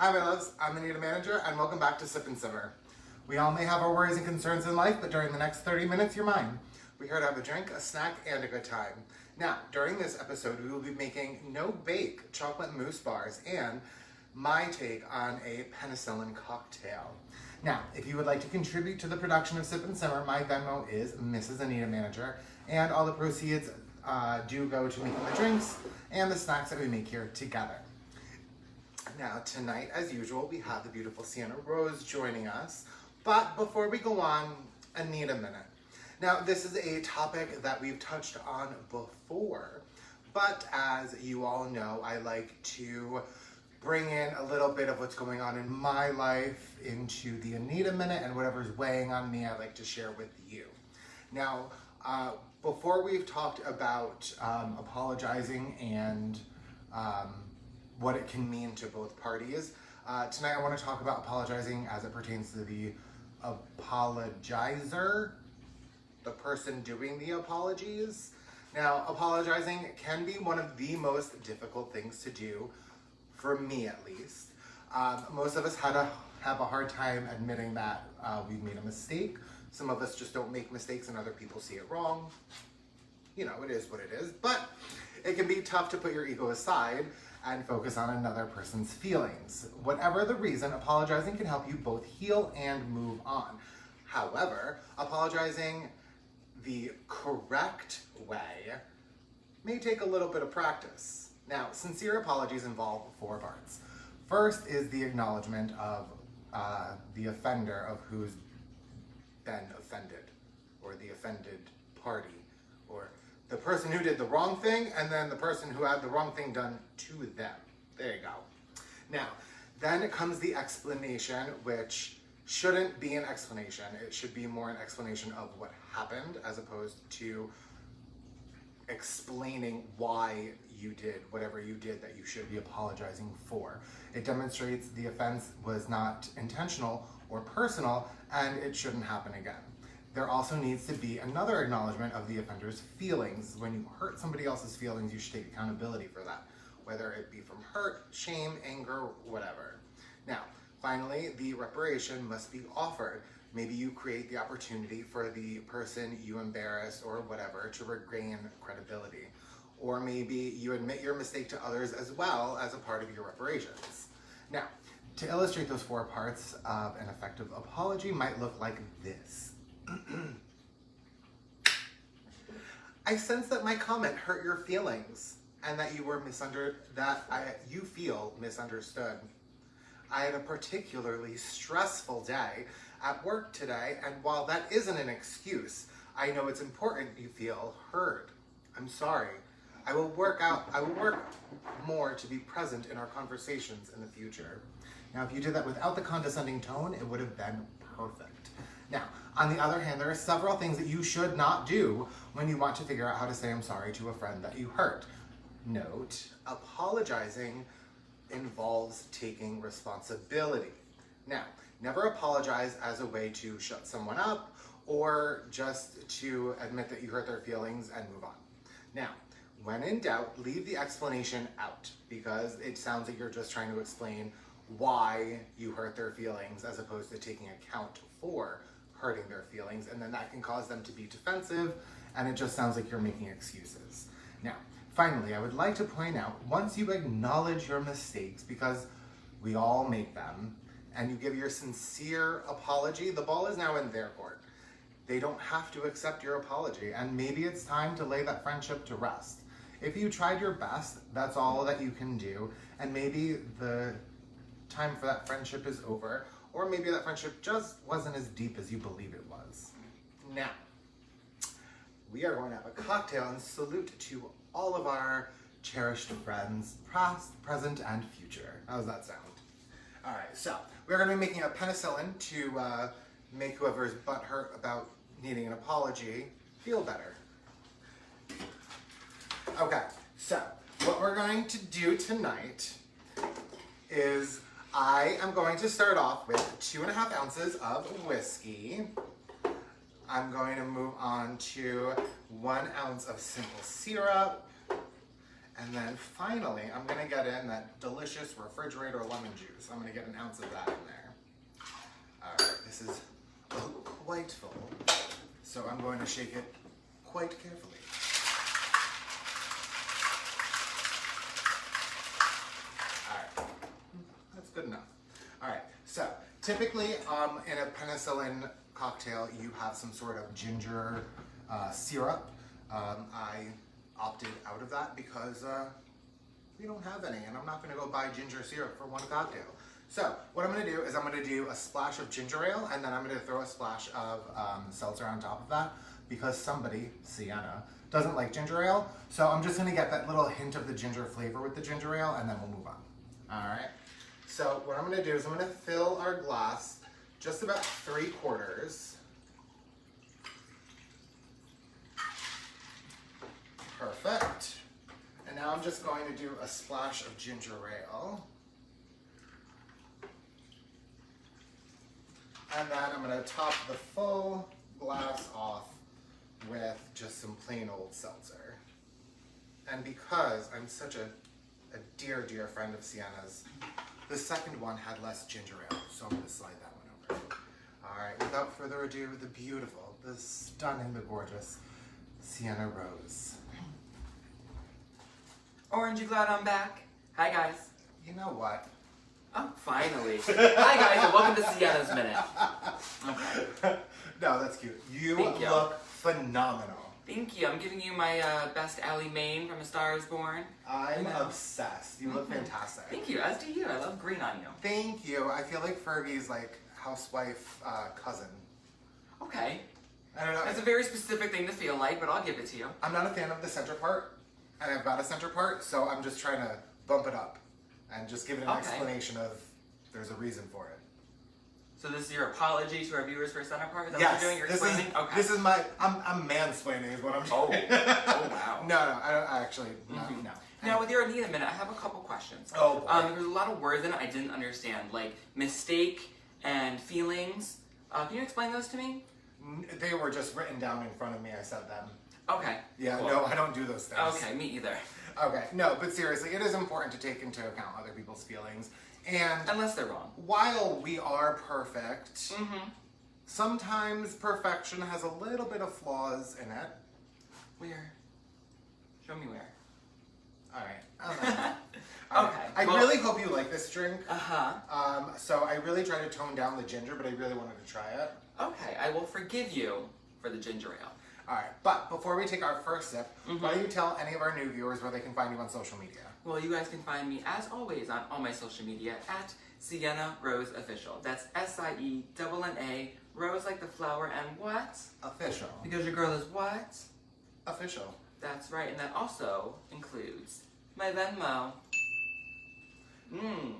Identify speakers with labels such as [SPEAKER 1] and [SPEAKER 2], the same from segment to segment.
[SPEAKER 1] Hi my loves, I'm Anita Manager and welcome back to Sip and Simmer. We all may have our worries and concerns in life, but during the next 30 minutes, you're mine. We're here to have a drink, a snack, and a good time. Now, during this episode, we will be making no-bake chocolate mousse bars and my take on a penicillin cocktail. Now, if you would like to contribute to the production of Sip and Simmer, my Venmo is Mrs. Anita Manager, and all the proceeds do go to making the drinks and the snacks that we make here together. Now, tonight, as usual, we have the beautiful Sienna Rose joining us. But before we go on, Anita Minute. Now, this is a topic that we've touched on before, but as you all know, I like to bring in a little bit of what's going on in my life into the Anita Minute, and whatever's weighing on me, I like to share with you. Now, before we've talked about apologizing and what it can mean to both parties, tonight I want to talk about apologizing as it pertains to the apologizer, the person doing the apologies. Now, apologizing can be one of the most difficult things to do, for me at least. Most of us have a hard time admitting that we've made a mistake. Some of us just don't make mistakes and other people see it wrong. You know, it is what it is, but it can be tough to put your ego aside and focus on another person's feelings. Whatever the reason, apologizing can help you both heal and move on. However, apologizing the correct way may take a little bit of practice. Now, sincere apologies involve 4 parts. First is the acknowledgement of the offender, of who's been offended, or the offended party, or the person who did the wrong thing, and then the person who had the wrong thing done to them. There you go. Now, then comes the explanation, which shouldn't be an explanation. It should be more an explanation of what happened, as opposed to explaining why you did whatever you did that you should be apologizing for. It demonstrates the offense was not intentional or personal, and it shouldn't happen again. There also needs to be another acknowledgement of the offender's feelings. When you hurt somebody else's feelings, you should take accountability for that, whether it be from hurt, shame, anger, whatever. Now, finally, the reparation must be offered. Maybe you create the opportunity for the person you embarrass or whatever to regain credibility. Or maybe you admit your mistake to others as well as a part of your reparations. Now, to illustrate those 4 parts of an effective apology might look like this. I sense that my comment hurt your feelings and that you were you feel misunderstood. I had a particularly stressful day at work today, and while that isn't an excuse, I know it's important you feel heard. I'm sorry. I will work more to be present in our conversations in the future. Now, if you did that without the condescending tone, it would have been perfect. Now, on the other hand, there are several things that you should not do when you want to figure out how to say I'm sorry to a friend that you hurt. Note, apologizing involves taking responsibility. Now, never apologize as a way to shut someone up or just to admit that you hurt their feelings and move on. Now, when in doubt, leave the explanation out, because it sounds like you're just trying to explain why you hurt their feelings as opposed to taking account for hurting their feelings, and then that can cause them to be defensive, and it just sounds like you're making excuses. Now, finally, I would like to point out, once you acknowledge your mistakes, because we all make them, and you give your sincere apology, the ball is now in their court. They don't have to accept your apology, and maybe it's time to lay that friendship to rest. If you tried your best, that's all that you can do, and maybe the time for that friendship is over, or maybe that friendship just wasn't as deep as you believe it was. Now, we are going to have a cocktail and salute to all of our cherished friends, past, present, and future. How does that sound? All right, so we're going to be making a penicillin to make whoever's butthurt about needing an apology feel better. Okay, so what we're going to do tonight is I am going to start off with 2.5 ounces of whiskey. I'm going to move on to 1 ounce of simple syrup, And then finally, I'm gonna get in that delicious refrigerator lemon juice. I'm gonna get an ounce of that in there. All right, this is quite full, so I'm going to shake it quite carefully. All right, that's good enough. All right, so typically in a penicillin cocktail, you have some sort of ginger syrup. I opted out of that because we don't have any, and I'm not gonna go buy ginger syrup for one cocktail. So what I'm gonna do is I'm gonna do a splash of ginger ale, and then I'm gonna throw a splash of seltzer on top of that, because somebody, Sienna, doesn't like ginger ale. So I'm just gonna get that little hint of the ginger flavor with the ginger ale, and then we'll move on. All right. So what I'm gonna do is I'm gonna fill our glass just about 3/4. Perfect. And now I'm just going to do a splash of ginger ale. And then I'm going to top the full glass off with just some plain old seltzer. And because I'm such a dear, dear friend of Sienna's, the second one had less ginger ale, so I'm going to slide that one over. All right, without further ado, the beautiful, the stunning, the gorgeous Sienna Rose.
[SPEAKER 2] Orange, you glad I'm back? Hi, guys.
[SPEAKER 1] You know what?
[SPEAKER 2] Oh, finally. Hi, guys, and welcome to Sienna's Minute. Okay.
[SPEAKER 1] No, that's cute. You
[SPEAKER 2] Thank you.
[SPEAKER 1] look phenomenal.
[SPEAKER 2] Thank you. I'm giving you my best Allie Maine from A Star is Born.
[SPEAKER 1] I'm obsessed. You look fantastic.
[SPEAKER 2] Thank you, as do you. I love green on you.
[SPEAKER 1] Thank you. I feel like Fergie's like housewife cousin.
[SPEAKER 2] Okay.
[SPEAKER 1] I don't know.
[SPEAKER 2] That's a very specific thing to feel like, but I'll give it to you.
[SPEAKER 1] I'm not a fan of the center part, and I've got a center part, so I'm just trying to bump it up and just give it an explanation of there's a reason for it.
[SPEAKER 2] So this is your apology to our viewers for center part? Is that
[SPEAKER 1] Yes,
[SPEAKER 2] what you're doing? You're explaining? Okay.
[SPEAKER 1] This is my, I'm mansplaining is what I'm doing.
[SPEAKER 2] Oh, wow.
[SPEAKER 1] No, I don't actually, no.
[SPEAKER 2] Now, with your Anita Minute, I have a couple questions.
[SPEAKER 1] Oh, boy.
[SPEAKER 2] There's a lot of words in it I didn't understand, like mistake and feelings. Can you explain those to me?
[SPEAKER 1] They were just written down in front of me, I said them.
[SPEAKER 2] Okay.
[SPEAKER 1] Yeah,
[SPEAKER 2] cool.
[SPEAKER 1] no, I don't do those things.
[SPEAKER 2] Okay, me either.
[SPEAKER 1] Okay, no, but seriously, it is important to take into account other people's feelings. And
[SPEAKER 2] Unless they're wrong.
[SPEAKER 1] while we are perfect, sometimes perfection has a little bit of flaws in it.
[SPEAKER 2] Where? Show me where.
[SPEAKER 1] Alright.
[SPEAKER 2] Okay.
[SPEAKER 1] I really hope you like this drink.
[SPEAKER 2] Uh-huh.
[SPEAKER 1] So I really tried to tone down the ginger, but I really wanted to try it.
[SPEAKER 2] Okay, I will forgive you for the ginger ale.
[SPEAKER 1] Alright, but before we take our first sip, why don't you tell any of our new viewers where they can find you on social media?
[SPEAKER 2] Well, you guys can find me, as always, on all my social media at Sienna Rose Official. That's SIENNA, Rose like the flower, and what?
[SPEAKER 1] Official.
[SPEAKER 2] Because your girl is what?
[SPEAKER 1] Official.
[SPEAKER 2] That's right, and that also includes my Venmo.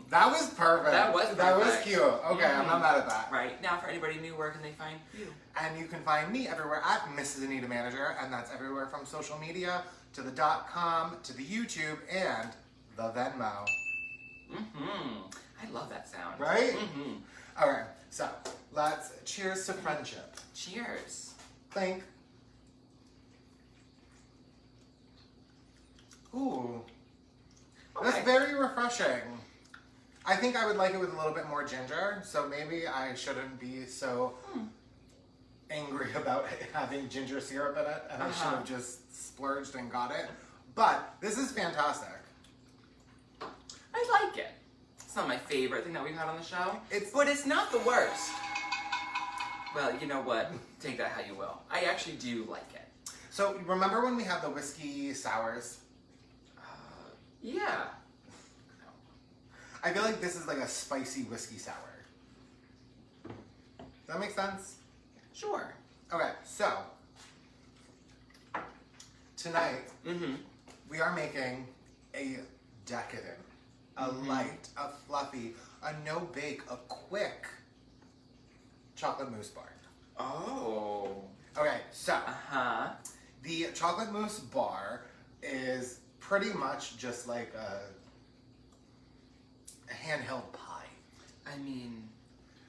[SPEAKER 1] That was perfect.
[SPEAKER 2] That was
[SPEAKER 1] That was
[SPEAKER 2] perfect.
[SPEAKER 1] cute. Okay, I'm not mad at that.
[SPEAKER 2] Right, now for anybody new, where can they find you?
[SPEAKER 1] And you can find me everywhere at Mrs. Anita Manager, and that's everywhere from social media to the .com to the YouTube and the Venmo.
[SPEAKER 2] I love that sound.
[SPEAKER 1] Right? Alright, so let's cheers to friendship.
[SPEAKER 2] Cheers.
[SPEAKER 1] Clink. Ooh. That's
[SPEAKER 2] Okay.
[SPEAKER 1] very refreshing. I think I would like it with a little bit more ginger, so maybe I shouldn't be so angry about having ginger syrup in it, and I should have just splurged and got it. But this is fantastic.
[SPEAKER 2] I like it. It's not my favorite thing that we've had on the show,
[SPEAKER 1] It's-
[SPEAKER 2] but it's not the worst. Well, you know what? Take that how you will. I actually do like it.
[SPEAKER 1] So remember when we had the whiskey sours?
[SPEAKER 2] Yeah.
[SPEAKER 1] I feel like this is like a spicy whiskey sour. Does that make sense?
[SPEAKER 2] Sure.
[SPEAKER 1] Okay, so tonight we are making a decadent, a light, a fluffy, a no-bake, a quick chocolate mousse bar.
[SPEAKER 2] Oh.
[SPEAKER 1] Okay, so
[SPEAKER 2] Uh-huh.
[SPEAKER 1] the chocolate mousse bar is pretty much just like a handheld pie.
[SPEAKER 2] I mean,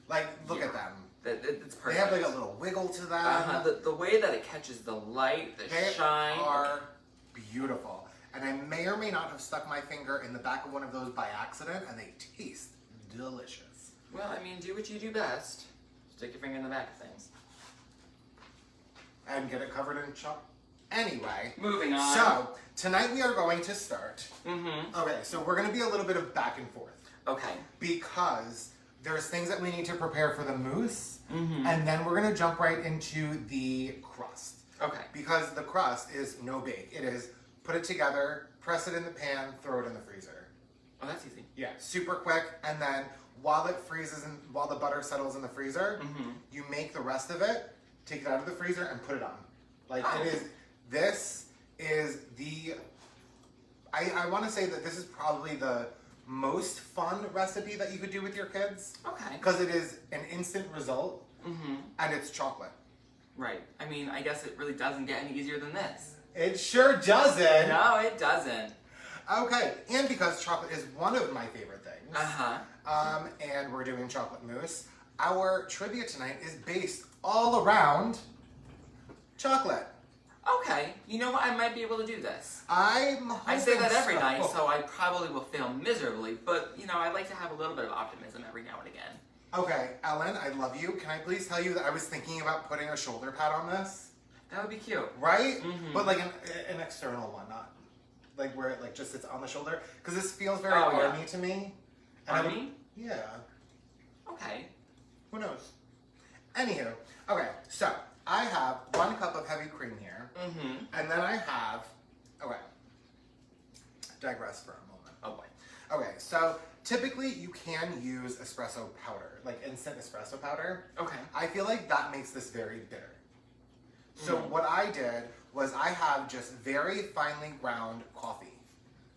[SPEAKER 1] Like, look at them.
[SPEAKER 2] it's perfect.
[SPEAKER 1] They have like a little wiggle to them.
[SPEAKER 2] The way that it catches the light, the
[SPEAKER 1] They
[SPEAKER 2] shine.
[SPEAKER 1] are beautiful. And I may or may not have stuck my finger in the back of one of those by accident, and they taste delicious.
[SPEAKER 2] Well, I mean, do what you do best. Stick your finger in the back of things.
[SPEAKER 1] And get it covered in chocolate. Anyway.
[SPEAKER 2] Moving on.
[SPEAKER 1] So, tonight we are going to start.
[SPEAKER 2] Mm-hmm.
[SPEAKER 1] Okay, so we're going to be a little bit of back and forth.
[SPEAKER 2] Okay.
[SPEAKER 1] Because there's things that we need to prepare for the mousse,
[SPEAKER 2] Mm-hmm.
[SPEAKER 1] and then we're going to jump right into the crust.
[SPEAKER 2] Okay.
[SPEAKER 1] Because the crust is no bake. It is put it together, press it in the pan, throw it in the freezer.
[SPEAKER 2] Oh, that's easy.
[SPEAKER 1] Yeah, super quick, and then while it freezes and while the butter settles in the freezer,
[SPEAKER 2] Mm-hmm.
[SPEAKER 1] you make the rest of it, take it out of the freezer, and put it on. Like
[SPEAKER 2] Oh.
[SPEAKER 1] it is. This is the. I want to say that this is probably the most fun recipe that you could do with your kids
[SPEAKER 2] Okay.
[SPEAKER 1] because it is an instant result,
[SPEAKER 2] Mm-hmm.
[SPEAKER 1] and it's chocolate.
[SPEAKER 2] Right. I mean, I guess it really doesn't get any easier than this.
[SPEAKER 1] It sure doesn't.
[SPEAKER 2] No, it doesn't.
[SPEAKER 1] Okay, and because chocolate is one of my favorite things,
[SPEAKER 2] Uh-huh.
[SPEAKER 1] and we're doing chocolate mousse, our trivia tonight is based all around chocolate.
[SPEAKER 2] Okay. You know what? I might be able to do this.
[SPEAKER 1] I
[SPEAKER 2] say that every night, so I probably will fail miserably, but, you know, I like to have a little bit of optimism every now and again.
[SPEAKER 1] Okay, Ellen, I love you. Can I please tell you that I was thinking about putting a shoulder pad on this?
[SPEAKER 2] That would be cute.
[SPEAKER 1] Right?
[SPEAKER 2] Mhm.
[SPEAKER 1] But like an external one, not like where it like just sits on the shoulder. Because this feels very
[SPEAKER 2] Oh, yeah.
[SPEAKER 1] army to me. And
[SPEAKER 2] Army?
[SPEAKER 1] Yeah.
[SPEAKER 2] Okay.
[SPEAKER 1] Who knows? Anywho, okay, so I have 1 cup of heavy cream here,
[SPEAKER 2] Mm-hmm.
[SPEAKER 1] and then I have, okay, digress for a moment.
[SPEAKER 2] Oh boy.
[SPEAKER 1] Okay, so typically you can use espresso powder, like instant espresso powder.
[SPEAKER 2] Okay.
[SPEAKER 1] I feel like that makes this very bitter. So
[SPEAKER 2] Mhm.
[SPEAKER 1] what I did was I have just very finely ground coffee.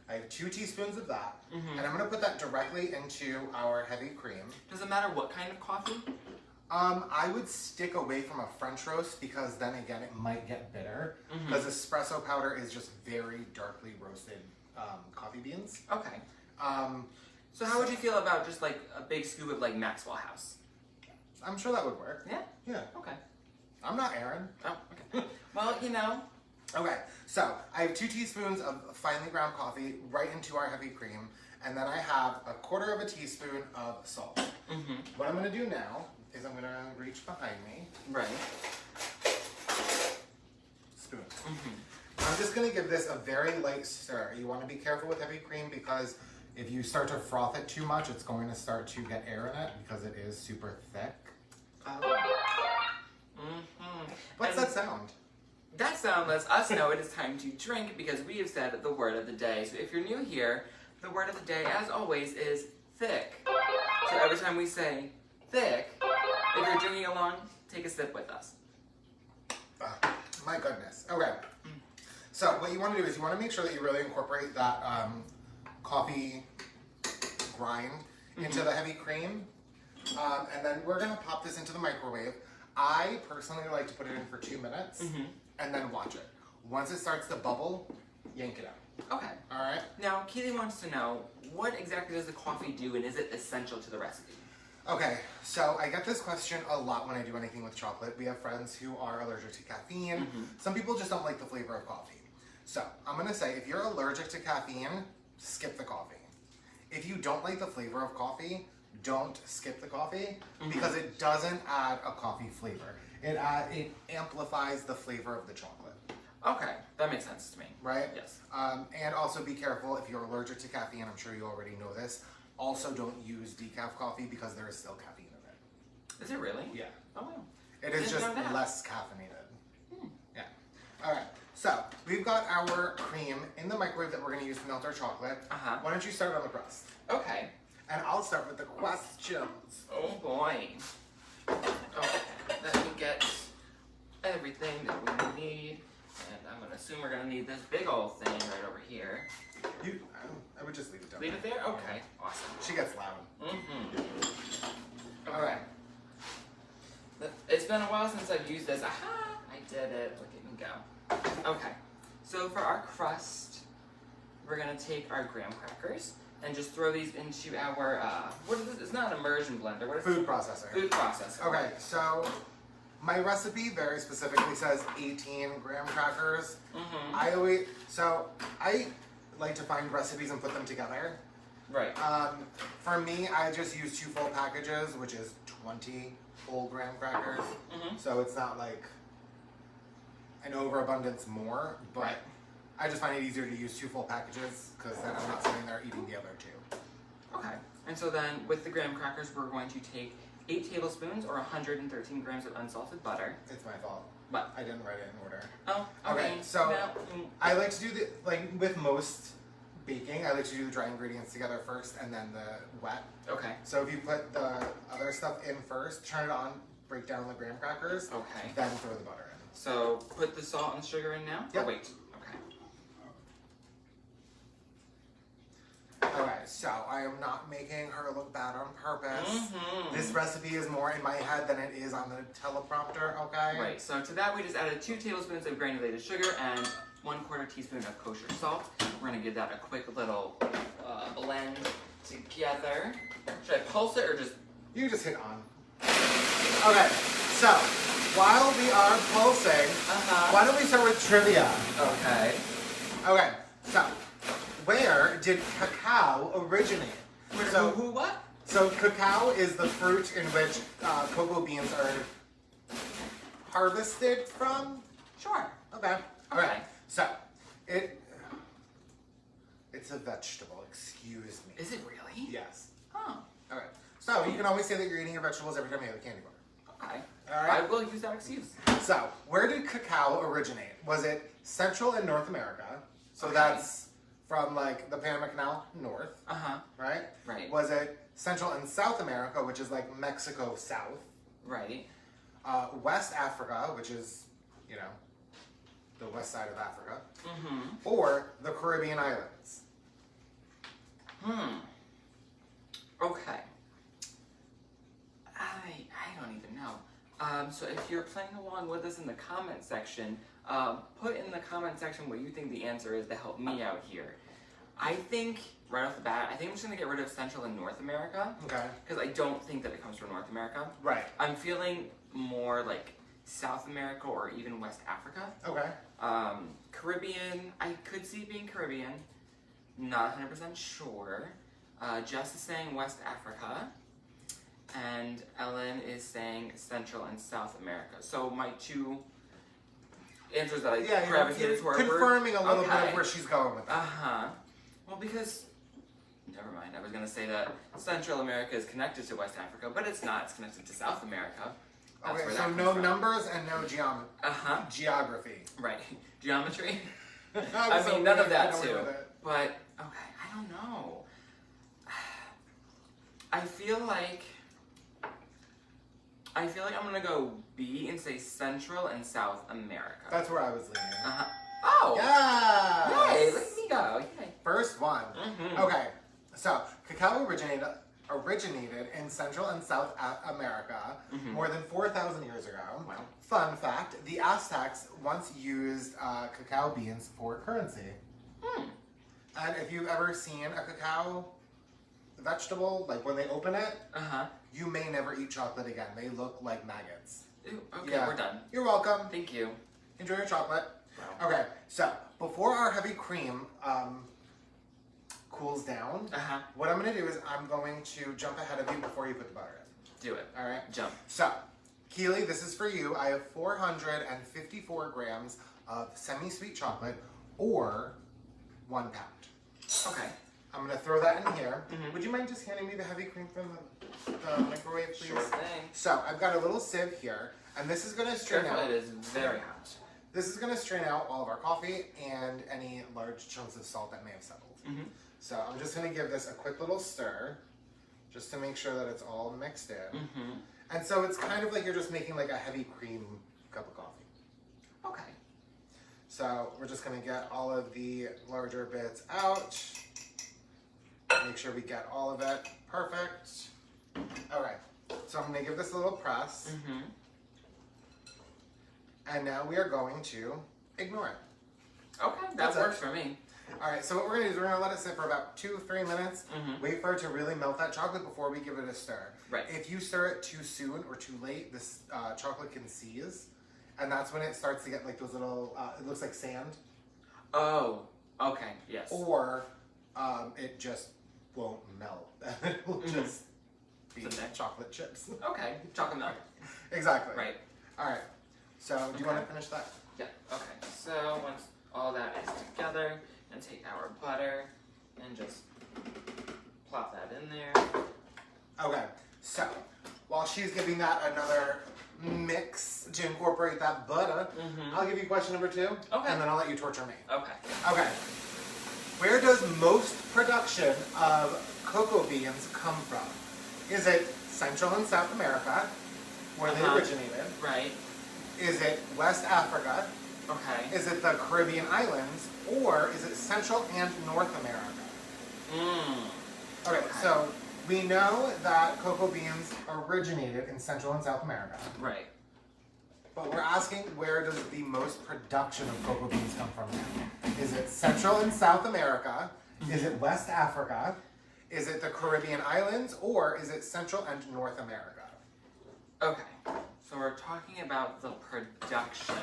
[SPEAKER 1] I have 2 teaspoons of that,
[SPEAKER 2] Mhm.
[SPEAKER 1] and I'm gonna put that directly into our heavy cream.
[SPEAKER 2] Does it matter what kind of coffee?
[SPEAKER 1] I would stick away from a French roast because then again it might get bitter.
[SPEAKER 2] Mhm.
[SPEAKER 1] Because espresso powder is just very darkly roasted coffee beans.
[SPEAKER 2] Okay.
[SPEAKER 1] Um,
[SPEAKER 2] So how would you feel about just like a big scoop of like Maxwell House?
[SPEAKER 1] I'm sure that would work.
[SPEAKER 2] Yeah?
[SPEAKER 1] Yeah.
[SPEAKER 2] Okay.
[SPEAKER 1] I'm not Aaron.
[SPEAKER 2] Oh, okay. Well, you know.
[SPEAKER 1] Okay, so I have 2 teaspoons of finely ground coffee right into our heavy cream, and then I have 1/4 of a teaspoon of salt.
[SPEAKER 2] Mm-hmm.
[SPEAKER 1] What I'm gonna do now is I'm gonna reach behind me,
[SPEAKER 2] Right.
[SPEAKER 1] spoon.
[SPEAKER 2] Mm-hmm.
[SPEAKER 1] I'm just gonna give this a very light stir. You wanna be careful with heavy cream because if you start to froth it too much, it's going to start to get air in it because it is super thick.
[SPEAKER 2] Mm-hmm.
[SPEAKER 1] What's that sound?
[SPEAKER 2] That sound lets us know it is time to drink because we have said the word of the day. So if you're new here, the word of the day, as always, is thick. So every time we say thick, if you're drinking along, take a sip with us.
[SPEAKER 1] My goodness. Okay. So what you want to do is you want to make sure that you really incorporate that coffee grind into the heavy cream. And then we're going to pop this into the microwave. I personally like to put it in for 2 minutes and then watch it. Once it starts to bubble, yank it out.
[SPEAKER 2] Okay.
[SPEAKER 1] All right?
[SPEAKER 2] Now, Keely wants to know, what exactly does the coffee do and is it essential to the recipe?
[SPEAKER 1] Okay, so I get this question a lot when I do anything with chocolate. We have friends who are allergic to caffeine. Some people just don't like the flavor of coffee. So I'm going to say if you're allergic to caffeine, skip the coffee. If you don't like the flavor of coffee, don't skip the coffee because it doesn't add a coffee flavor. It amplifies the flavor of the chocolate.
[SPEAKER 2] Okay, that makes sense to me.
[SPEAKER 1] Right?
[SPEAKER 2] Yes.
[SPEAKER 1] And also be careful if you're allergic to caffeine. I'm sure you already know this. Also don't use decaf coffee because there is still caffeine in it.
[SPEAKER 2] Is it really?
[SPEAKER 1] Yeah.
[SPEAKER 2] Oh, wow.
[SPEAKER 1] It is
[SPEAKER 2] Didn't
[SPEAKER 1] just
[SPEAKER 2] know that.
[SPEAKER 1] less caffeinated. Yeah. All right. So we've got our cream in the microwave that we're going to use to melt our chocolate.
[SPEAKER 2] Uh-huh.
[SPEAKER 1] Why don't you start on the crust?
[SPEAKER 2] Okay.
[SPEAKER 1] And I'll start with the questions.
[SPEAKER 2] Oh boy. Okay, let me get everything that we need. And I'm going to assume we're going to need this big old thing right over here.
[SPEAKER 1] I would just leave it down
[SPEAKER 2] Leave it there? Okay, awesome.
[SPEAKER 1] She gets loud.
[SPEAKER 2] Mm-hmm.
[SPEAKER 1] All right.
[SPEAKER 2] It's been a while since I've used this. Aha! I did it. Look at me go. Okay, so for our crust, we're going to take our graham crackers and just throw these into our, what is this? It's not an immersion blender. What is
[SPEAKER 1] Food processor.
[SPEAKER 2] Food processor.
[SPEAKER 1] Okay, so my recipe very specifically says 18 graham crackers.
[SPEAKER 2] Mm-hmm.
[SPEAKER 1] I like to find recipes and put them together.
[SPEAKER 2] Right.
[SPEAKER 1] For me, I just use 2 full packages, which is 20 whole graham crackers. So it's not like an overabundance more, but
[SPEAKER 2] Right.
[SPEAKER 1] I just find it easier to use 2 full packages because then I'm not sitting there eating the other 2.
[SPEAKER 2] Okay. And so then with the graham crackers, we're going to take 8 tablespoons or 113 grams of unsalted butter.
[SPEAKER 1] It's my fault.
[SPEAKER 2] What?
[SPEAKER 1] I didn't write it in order.
[SPEAKER 2] Oh,
[SPEAKER 1] Okay,
[SPEAKER 2] okay.
[SPEAKER 1] so
[SPEAKER 2] No.
[SPEAKER 1] I like to do the, like with most baking, I like to do the dry ingredients together first and then the wet.
[SPEAKER 2] Okay.
[SPEAKER 1] So if you put the other stuff in first, turn it on, break down the graham crackers,
[SPEAKER 2] Okay.
[SPEAKER 1] then throw the butter in.
[SPEAKER 2] So put the salt and sugar in now?
[SPEAKER 1] Yep.
[SPEAKER 2] Or wait. Okay.
[SPEAKER 1] Okay, so I am not making her look bad on purpose.
[SPEAKER 2] Mm-hmm.
[SPEAKER 1] This recipe is more in my head than it is on the teleprompter, okay?
[SPEAKER 2] Right, so to that we just added 2 tablespoons of granulated sugar and 1/4 teaspoon of kosher salt. We're gonna give that a quick little blend together. Should I pulse it or just...
[SPEAKER 1] You just hit on. Okay, so while we are pulsing, why don't we start with trivia?
[SPEAKER 2] Okay.
[SPEAKER 1] Okay, so where did cacao originate? So,
[SPEAKER 2] who, what?
[SPEAKER 1] so cacao is the fruit in which cocoa beans are harvested from.
[SPEAKER 2] Sure.
[SPEAKER 1] Okay.
[SPEAKER 2] Okay.
[SPEAKER 1] Alright. So it's a vegetable, excuse me.
[SPEAKER 2] Is it really?
[SPEAKER 1] Yes.
[SPEAKER 2] Oh.
[SPEAKER 1] Alright. So you can always say that you're eating your vegetables every time you have a candy bar.
[SPEAKER 2] Okay.
[SPEAKER 1] Alright.
[SPEAKER 2] I will use that excuse.
[SPEAKER 1] So, where did cacao originate? Was it Central and North America? So
[SPEAKER 2] Okay.
[SPEAKER 1] that's from like the Panama Canal north,
[SPEAKER 2] Uh-huh.
[SPEAKER 1] right?
[SPEAKER 2] Right.
[SPEAKER 1] Was it Central and South America, which is like Mexico south?
[SPEAKER 2] Right.
[SPEAKER 1] West Africa, which is, you know, the west side of Africa,
[SPEAKER 2] Mm-hmm.
[SPEAKER 1] or the Caribbean islands?
[SPEAKER 2] Okay. I don't even know. So if you're playing along with us in the comment section, put in the comment section what you think the answer is to help me out here. I think, right off the bat, I think I'm just going to get rid of Central and North America.
[SPEAKER 1] Okay.
[SPEAKER 2] Because I don't think that it comes from North America.
[SPEAKER 1] Right.
[SPEAKER 2] I'm feeling more like South America or even West Africa.
[SPEAKER 1] Okay.
[SPEAKER 2] Caribbean, I could see it being Caribbean. Not 100% sure. Jess is saying West Africa. And Ellen is saying Central and South America. So my 2 answers that I gravitated toward
[SPEAKER 1] confirming
[SPEAKER 2] were,
[SPEAKER 1] a little bit of where she's going with that.
[SPEAKER 2] Uh-huh. Well, because, never mind, I was going to say that Central America is connected to West Africa, but it's not. It's connected to South America. That's
[SPEAKER 1] Okay,
[SPEAKER 2] where
[SPEAKER 1] so
[SPEAKER 2] that comes
[SPEAKER 1] no
[SPEAKER 2] from.
[SPEAKER 1] numbers and no
[SPEAKER 2] Uh-huh.
[SPEAKER 1] geography.
[SPEAKER 2] Right. Geometry?
[SPEAKER 1] I
[SPEAKER 2] mean, none of that,
[SPEAKER 1] I know
[SPEAKER 2] too.
[SPEAKER 1] that.
[SPEAKER 2] But, okay, I don't know. I feel like I'm gonna go B and say Central and South America.
[SPEAKER 1] That's where I was leaning.
[SPEAKER 2] Uh-huh. Oh!
[SPEAKER 1] Yeah.
[SPEAKER 2] Yay! Look at me go! Yay!
[SPEAKER 1] First one.
[SPEAKER 2] Mhm.
[SPEAKER 1] Okay, so cacao originated in Central and South America more than 4,000 years ago.
[SPEAKER 2] Wow.
[SPEAKER 1] Fun fact, the Aztecs once used cacao beans for currency. And if you've ever seen a cacao vegetable, like when they open it,
[SPEAKER 2] Uh-huh.
[SPEAKER 1] you may never eat chocolate again. They look like maggots.
[SPEAKER 2] Ooh, okay,
[SPEAKER 1] Yeah.
[SPEAKER 2] we're done.
[SPEAKER 1] You're welcome.
[SPEAKER 2] Thank you.
[SPEAKER 1] Enjoy your chocolate.
[SPEAKER 2] Wow.
[SPEAKER 1] Okay, so before our heavy cream cools down,
[SPEAKER 2] Uh-huh.
[SPEAKER 1] what I'm going to do is I'm going to jump ahead of you before you put the butter in.
[SPEAKER 2] Do it.
[SPEAKER 1] All right?
[SPEAKER 2] Jump.
[SPEAKER 1] So, Keely, this is for you. I have 454 grams of semi-sweet chocolate or 1 pound.
[SPEAKER 2] Okay.
[SPEAKER 1] I'm going to throw that in here.
[SPEAKER 2] Mhm.
[SPEAKER 1] Would you mind just handing me the heavy cream from the microwave, please?
[SPEAKER 2] Sure thing.
[SPEAKER 1] So, I've got a little sieve here, and this is going to strain
[SPEAKER 2] Careful,
[SPEAKER 1] out.
[SPEAKER 2] it is very hot.
[SPEAKER 1] This is going to strain out all of our coffee and any large chunks of salt that may have settled.
[SPEAKER 2] Mm-hmm.
[SPEAKER 1] So I'm just going to give this a quick little stir just to make sure that it's all mixed in.
[SPEAKER 2] Mm-hmm.
[SPEAKER 1] And so it's kind of like you're just making like a heavy cream cup of coffee.
[SPEAKER 2] Okay.
[SPEAKER 1] So we're just going to get all of the larger bits out. Make sure we get all of it. Perfect. Okay. So I'm going to give this a little press.
[SPEAKER 2] Mm-hmm.
[SPEAKER 1] And now we are going to ignore it.
[SPEAKER 2] Okay, that
[SPEAKER 1] That's it.
[SPEAKER 2] works for me.
[SPEAKER 1] All right, so what we're gonna do is we're gonna let it sit for about 2-3 minutes.
[SPEAKER 2] Mhm.
[SPEAKER 1] Wait for it to really melt that chocolate before we give it a stir.
[SPEAKER 2] Right.
[SPEAKER 1] If you stir it too soon or too late, this chocolate can seize, and that's when it starts to get like those little. It looks like sand.
[SPEAKER 2] Oh, Okay, yes.
[SPEAKER 1] or it just won't melt. It will just be chocolate chips.
[SPEAKER 2] Okay, chocolate milk.
[SPEAKER 1] Exactly.
[SPEAKER 2] Right.
[SPEAKER 1] All right. So, do you want to finish that?
[SPEAKER 2] Yeah, okay. So once all that is together, and take our butter and just plop that in there.
[SPEAKER 1] Okay. So, while she's giving that another mix to incorporate that butter, I'll give you question number 2.
[SPEAKER 2] Okay.
[SPEAKER 1] And then I'll let you torture me.
[SPEAKER 2] Okay.
[SPEAKER 1] Okay. Where does most production of cocoa beans come from? Is it Central and South America, where they originated?
[SPEAKER 2] Right.
[SPEAKER 1] Is it West Africa?
[SPEAKER 2] Okay.
[SPEAKER 1] Is it the Caribbean islands? Or is it Central and North America? Okay, so we know that cocoa beans originated in Central and South America.
[SPEAKER 2] Right.
[SPEAKER 1] But we're asking, where does the most production of cocoa beans come from now? Is it Central and South America? Is it West Africa? Is it the Caribbean islands? Or is it Central and North America?
[SPEAKER 2] Okay. So we're talking about the production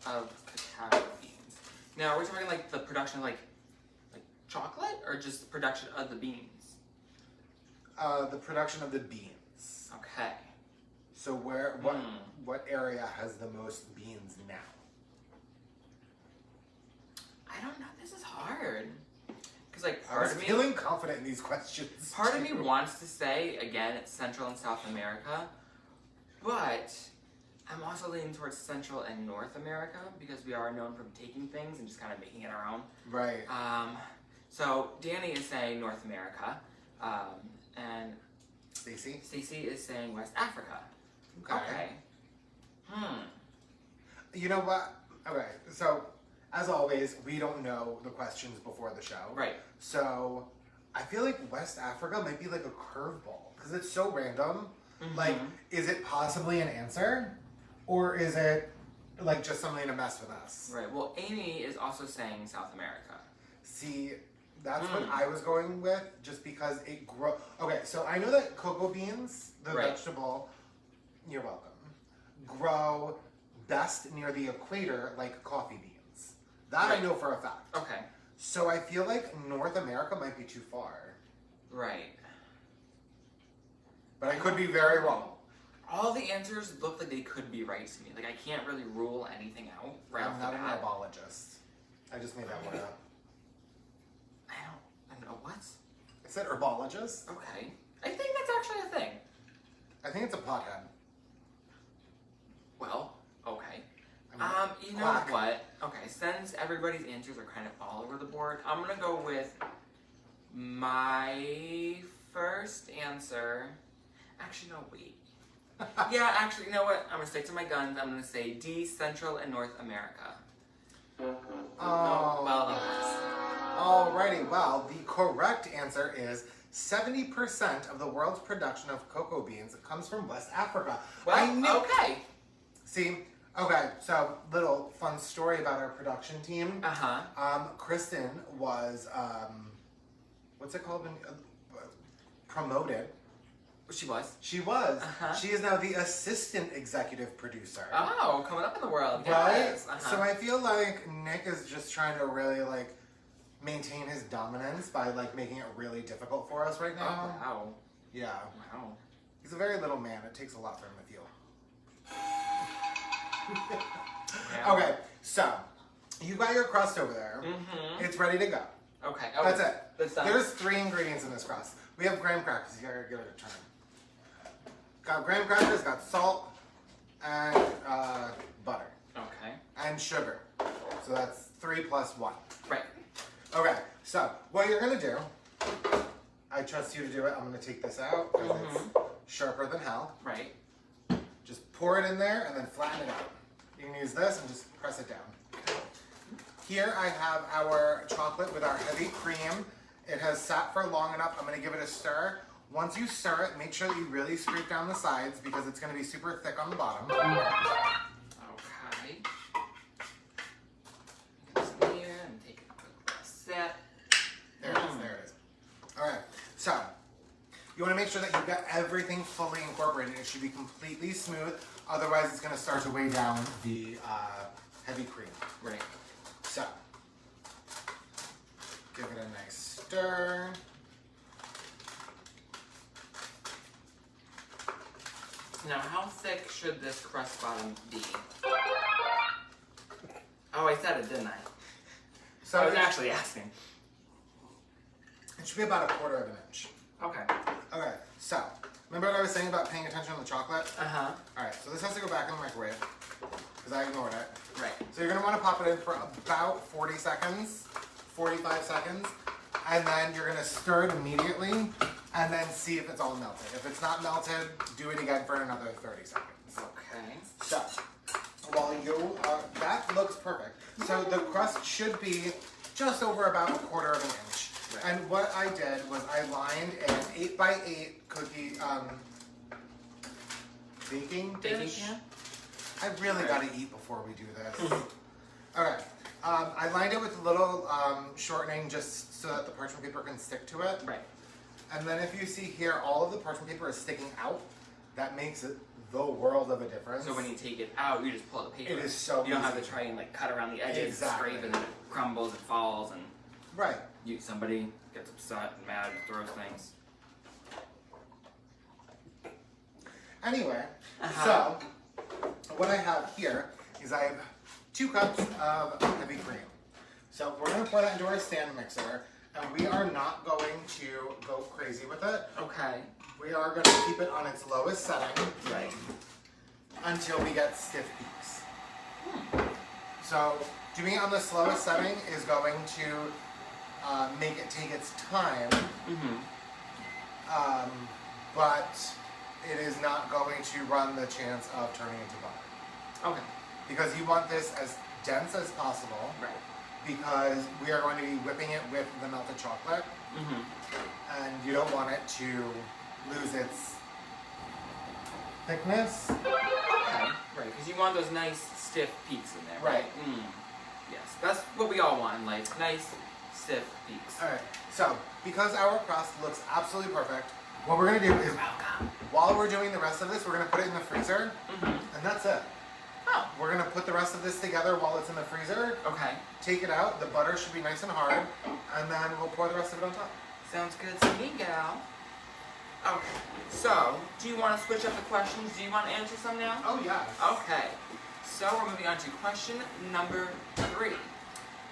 [SPEAKER 2] of cacao beans. Now, are we talking like the production of like chocolate, or just the production of the beans?
[SPEAKER 1] The production of the beans.
[SPEAKER 2] Okay.
[SPEAKER 1] So what area has the most beans now?
[SPEAKER 2] I don't know. This is hard. Because like
[SPEAKER 1] I was feeling confident in these questions.
[SPEAKER 2] Part of me wants to say again it's Central and South America, but I'm also leaning towards Central and North America because we are known for taking things and just kind of making it our own.
[SPEAKER 1] Right.
[SPEAKER 2] So Danny is saying North America, and
[SPEAKER 1] Stacy
[SPEAKER 2] is saying West Africa.
[SPEAKER 1] Okay.
[SPEAKER 2] Hmm.
[SPEAKER 1] You know what? Okay, so as always, we don't know the questions before the show.
[SPEAKER 2] Right.
[SPEAKER 1] So I feel like West Africa might be like a curveball because it's so random. Like, is it possibly an answer? Or is it like just something to mess with us?
[SPEAKER 2] Right. Well, Amy is also saying South America.
[SPEAKER 1] See, that's what I was going with, just because it grow. Okay, so I know that cocoa beans, the vegetable, you're welcome, grow best near the equator like coffee beans. That I know for a fact.
[SPEAKER 2] Okay.
[SPEAKER 1] So I feel like North America might be too far.
[SPEAKER 2] Right.
[SPEAKER 1] But I could be very wrong.
[SPEAKER 2] All the answers look like they could be right to me. Like I can't really rule anything out right off
[SPEAKER 1] I'm
[SPEAKER 2] the
[SPEAKER 1] not an
[SPEAKER 2] bat.
[SPEAKER 1] herbologist. I just made that word up.
[SPEAKER 2] I don't know what.
[SPEAKER 1] I said herbologist.
[SPEAKER 2] Okay. I think that's actually a thing.
[SPEAKER 1] I think it's a pothead.
[SPEAKER 2] Well, okay. You know
[SPEAKER 1] quack.
[SPEAKER 2] what? Okay, since everybody's answers are kind of all over the board, I'm gonna go with my first answer. Actually, no, wait. Yeah, actually, you know what? I'm gonna stick to my guns. I'm gonna say D, Central and North America.
[SPEAKER 1] Oh.
[SPEAKER 2] Well,
[SPEAKER 1] Alrighty, well, the correct answer is 70% of the world's production of cocoa beans comes from West Africa.
[SPEAKER 2] well, okay.
[SPEAKER 1] See, okay, so little fun story about our production team. Kristen was, what's it called? Promoted.
[SPEAKER 2] She was.
[SPEAKER 1] She was. She is now the assistant executive producer.
[SPEAKER 2] Oh, coming up in the world.
[SPEAKER 1] Right?
[SPEAKER 2] Yes.
[SPEAKER 1] So I feel like Nick is just trying to really like maintain his dominance by like making it really difficult for us right now.
[SPEAKER 2] Oh, wow.
[SPEAKER 1] Yeah.
[SPEAKER 2] Wow.
[SPEAKER 1] He's a very little man. It takes a lot for him to feel.
[SPEAKER 2] Yeah.
[SPEAKER 1] Okay, so you got your crust over there. It's ready to go.
[SPEAKER 2] Okay.
[SPEAKER 1] That's it.
[SPEAKER 2] That's done.
[SPEAKER 1] There's 3 ingredients in this crust. We have graham crackers. You gotta give it a turn. Got graham crackers, got salt, and butter.
[SPEAKER 2] Okay.
[SPEAKER 1] And sugar. So that's 3 plus 1.
[SPEAKER 2] Right.
[SPEAKER 1] Okay, so what you're gonna do, I trust you to do it. I'm gonna take this out because it's sharper than hell.
[SPEAKER 2] Right.
[SPEAKER 1] Just pour it in there and then flatten it out. You can use this and just press it down. Here I have our chocolate with our heavy cream. It has sat for long enough. I'm gonna give it a stir. Once you stir it, make sure that you really scrape down the sides because it's gonna be super thick on the bottom.
[SPEAKER 2] Okay. Get this here and take a quick set.
[SPEAKER 1] There it is, there it is. Alright, so you wanna make sure that you've got everything fully incorporated. It should be completely smooth, otherwise it's gonna start to weigh down the heavy cream.
[SPEAKER 2] Right.
[SPEAKER 1] So, Give it a nice stir.
[SPEAKER 2] Now, how thick should this crust bottom be? Oh, I said it, didn't I?
[SPEAKER 1] So
[SPEAKER 2] I was actually asking.
[SPEAKER 1] It should be about 1/4 of an inch.
[SPEAKER 2] Okay.
[SPEAKER 1] Okay, so remember what I was saying about paying attention to the chocolate?
[SPEAKER 2] Uh-huh.
[SPEAKER 1] Alright, so this has to go back in the microwave because I ignored it.
[SPEAKER 2] Right.
[SPEAKER 1] So you're going to want to pop it in for about 40 seconds, 45 seconds, and then you're going to stir it immediately and then see if it's all melted. If it's not melted, do it again for another 30 seconds.
[SPEAKER 2] Okay.
[SPEAKER 1] So, while you, that looks perfect. So the crust should be just over about 1/4 of an inch.
[SPEAKER 2] Right.
[SPEAKER 1] And what I did was I lined an 8x8 cookie baking dish.
[SPEAKER 2] pan?
[SPEAKER 1] I really got to eat before we do this. Okay. I lined it with a little shortening just so that the parchment paper can stick to it.
[SPEAKER 2] Right.
[SPEAKER 1] And then if you see here, all of the parchment paper is sticking out. That makes it the world of a difference.
[SPEAKER 2] So when you take it out, you just pull the paper.
[SPEAKER 1] It is so
[SPEAKER 2] You don't have
[SPEAKER 1] easy.
[SPEAKER 2] to try and like cut around the edges,
[SPEAKER 1] Exactly.
[SPEAKER 2] scrape, and then it crumbles and falls, and
[SPEAKER 1] Right.
[SPEAKER 2] somebody gets upset and mad and throws things.
[SPEAKER 1] Anyway,
[SPEAKER 2] Uh-huh.
[SPEAKER 1] so what I have here is I have 2 cups of heavy cream. So we're going to pour that into our stand mixer, and we are not going to go crazy with it.
[SPEAKER 2] Okay.
[SPEAKER 1] We are going to keep it on its lowest setting
[SPEAKER 2] Right.
[SPEAKER 1] until we get stiff peaks. So doing it on the slowest setting is going to make it take its time,
[SPEAKER 2] Mm-hmm.
[SPEAKER 1] but it is not going to run the chance of turning into butter.
[SPEAKER 2] Okay.
[SPEAKER 1] Because you want this as dense as possible,
[SPEAKER 2] Right.
[SPEAKER 1] because we are going to be whipping it with the melted chocolate,
[SPEAKER 2] Mm-hmm.
[SPEAKER 1] and you don't want it to lose its thickness.
[SPEAKER 2] Okay. Right, because you want those nice stiff peaks in there.
[SPEAKER 1] Right.
[SPEAKER 2] Mm. Yes, that's what we all want in life. Nice stiff peaks.
[SPEAKER 1] Alright, so because our crust looks absolutely perfect, what we're going to do is,
[SPEAKER 2] Welcome.
[SPEAKER 1] while we're doing the rest of this, we're going to put it in the freezer,
[SPEAKER 2] Mm-hmm.
[SPEAKER 1] and that's it.
[SPEAKER 2] Oh.
[SPEAKER 1] We're going to put the rest of this together while it's in the freezer,
[SPEAKER 2] Okay.
[SPEAKER 1] take it out, the butter should be nice and hard, and then we'll pour the rest of it on top.
[SPEAKER 2] Sounds good to me, gal. Okay. So, do you want to switch up the questions? Do you want to answer some now?
[SPEAKER 1] Oh yeah.
[SPEAKER 2] Okay. So we're moving on to question number 3.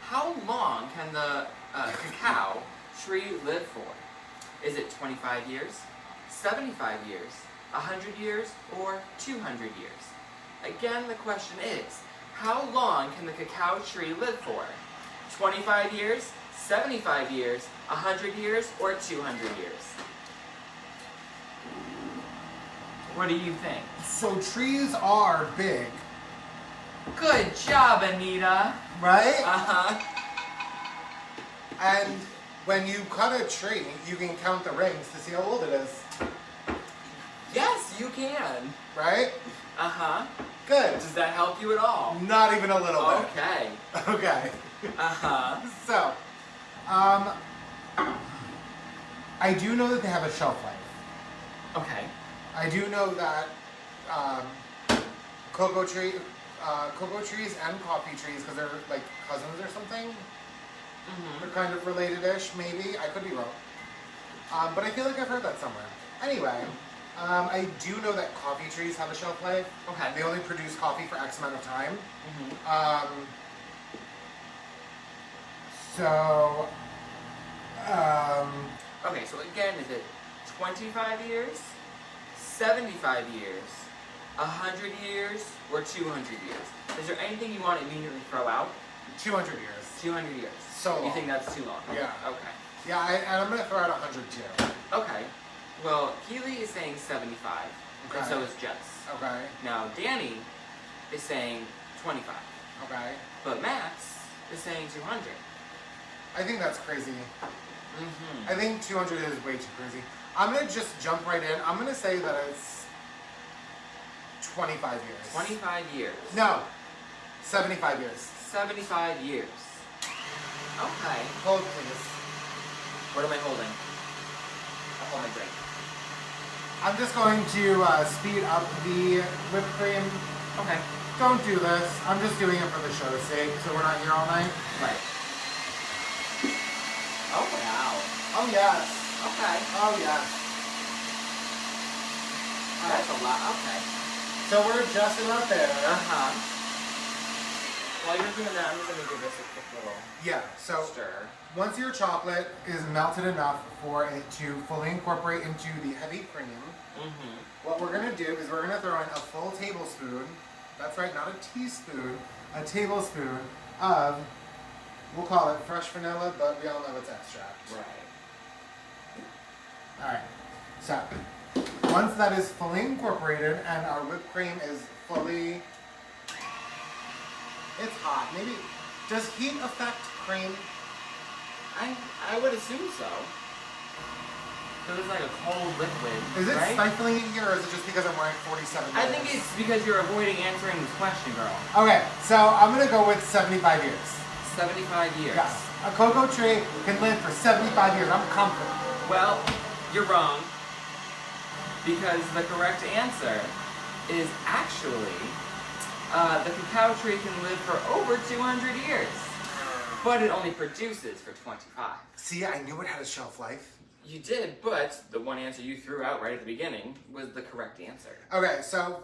[SPEAKER 2] How long can the cacao tree live for? Is it 25 years, 75 years, 100 years, or 200 years? Again, the question is, how long can the cacao tree live for? 25 years, 75 years, 100 years, or 200 years? What do you think?
[SPEAKER 1] So trees are big,
[SPEAKER 2] Good job, Anita.
[SPEAKER 1] right?
[SPEAKER 2] Uh-huh.
[SPEAKER 1] And when you cut a tree, you can count the rings to see how old it is,
[SPEAKER 2] Yes, you can.
[SPEAKER 1] right?
[SPEAKER 2] Uh-huh.
[SPEAKER 1] Good.
[SPEAKER 2] Does that help you at all?
[SPEAKER 1] Not even a little bit.
[SPEAKER 2] Okay.
[SPEAKER 1] Okay.
[SPEAKER 2] Uh-huh.
[SPEAKER 1] So, I do know that they have a shelf life.
[SPEAKER 2] Okay.
[SPEAKER 1] I do know that cocoa trees and coffee trees, because they're like cousins or something,
[SPEAKER 2] Mm-hmm.
[SPEAKER 1] they're kind of related-ish, maybe. I could be wrong. But I feel like I've heard that somewhere. Anyway, I do know that coffee trees have a shelf life.
[SPEAKER 2] Okay.
[SPEAKER 1] They only produce coffee for X amount of time.
[SPEAKER 2] Mm-hmm.
[SPEAKER 1] So,
[SPEAKER 2] Okay, so again, is it 25 years, 75 years, 100 years, or 200 years? Is there anything you want to immediately throw out?
[SPEAKER 1] 200 years.
[SPEAKER 2] 200 years.
[SPEAKER 1] So
[SPEAKER 2] You
[SPEAKER 1] long.
[SPEAKER 2] think that's too long?
[SPEAKER 1] Yeah.
[SPEAKER 2] Okay.
[SPEAKER 1] Yeah, and I'm going to throw out 100 too.
[SPEAKER 2] Okay. Well, Keely is saying 75, and
[SPEAKER 1] Okay.
[SPEAKER 2] so is Jess.
[SPEAKER 1] Okay.
[SPEAKER 2] Now, Danny is saying 25,
[SPEAKER 1] Okay.
[SPEAKER 2] but Max is saying 200.
[SPEAKER 1] I think that's crazy.
[SPEAKER 2] Mm-hmm.
[SPEAKER 1] I think 200 is way too crazy. I'm going to just jump right in. I'm going to say that it's 25 years.
[SPEAKER 2] 25 years.
[SPEAKER 1] No. 75 years.
[SPEAKER 2] 75 years. Okay.
[SPEAKER 1] Hold, please.
[SPEAKER 2] What am I holding? I'll hold my drink.
[SPEAKER 1] I'm just going to speed up the whipped cream.
[SPEAKER 2] Okay.
[SPEAKER 1] Don't do this. I'm just doing it for the show's sake, so we're not here all night.
[SPEAKER 2] Right.
[SPEAKER 1] Oh, yes.
[SPEAKER 2] Okay.
[SPEAKER 1] Oh, yes.
[SPEAKER 2] That's a lot. Okay.
[SPEAKER 1] So we're just about there.
[SPEAKER 2] Uh-huh. While you're doing that, I'm just going to give this a quick little
[SPEAKER 1] So
[SPEAKER 2] stir.
[SPEAKER 1] once your chocolate is melted enough for it to fully incorporate into the heavy cream, what we're going to do is we're going to throw in a full tablespoon, that's right, not a teaspoon, a tablespoon of, we'll call it fresh vanilla, but we all know it's extract.
[SPEAKER 2] Right.
[SPEAKER 1] Alright, so once that is fully incorporated and our whipped cream is fully, it's hot. Maybe, does heat affect cream?
[SPEAKER 2] I would assume so. Because it's like a cold liquid.
[SPEAKER 1] Is it
[SPEAKER 2] right?
[SPEAKER 1] stifling in here, or is it just because I'm wearing 47
[SPEAKER 2] I think it's because you're avoiding answering this question, girl.
[SPEAKER 1] Okay, so I'm gonna go with 75 years.
[SPEAKER 2] 75 years.
[SPEAKER 1] Yes. A cocoa tree can live for 75 years. I'm confident.
[SPEAKER 2] Well, you're wrong. Because the correct answer is actually the cacao tree can live for over 200 years. But it only produces for 25.
[SPEAKER 1] See, I knew it had a shelf life.
[SPEAKER 2] You did, but the one answer you threw out right at the beginning was the correct answer.
[SPEAKER 1] Okay, so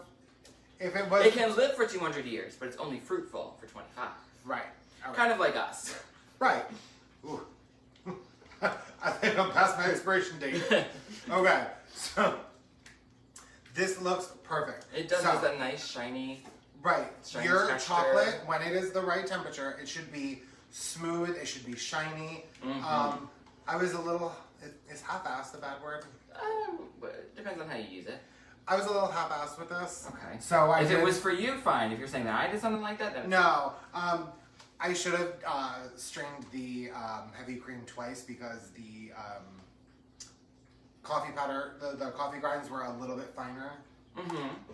[SPEAKER 1] if it was...
[SPEAKER 2] It can live for 200 years, but it's only fruitful for 25.
[SPEAKER 1] Right. Okay.
[SPEAKER 2] Kind of like us.
[SPEAKER 1] Right. Ooh. I think I'm past my expiration date. Okay, so this looks perfect.
[SPEAKER 2] It does
[SPEAKER 1] So,
[SPEAKER 2] have that nice shiny...
[SPEAKER 1] Right.
[SPEAKER 2] shiny
[SPEAKER 1] Your
[SPEAKER 2] texture.
[SPEAKER 1] chocolate, when it is the right temperature, it should be smooth, it should be shiny. I was a little... Is half-assed a bad word?
[SPEAKER 2] It depends on how you use it.
[SPEAKER 1] I was a little half-assed with this.
[SPEAKER 2] Okay.
[SPEAKER 1] So
[SPEAKER 2] if it was for you, fine. If you're saying that I did something like that, then...
[SPEAKER 1] No. I should have strained the heavy cream twice because the coffee powder, the coffee grinds were a little bit finer.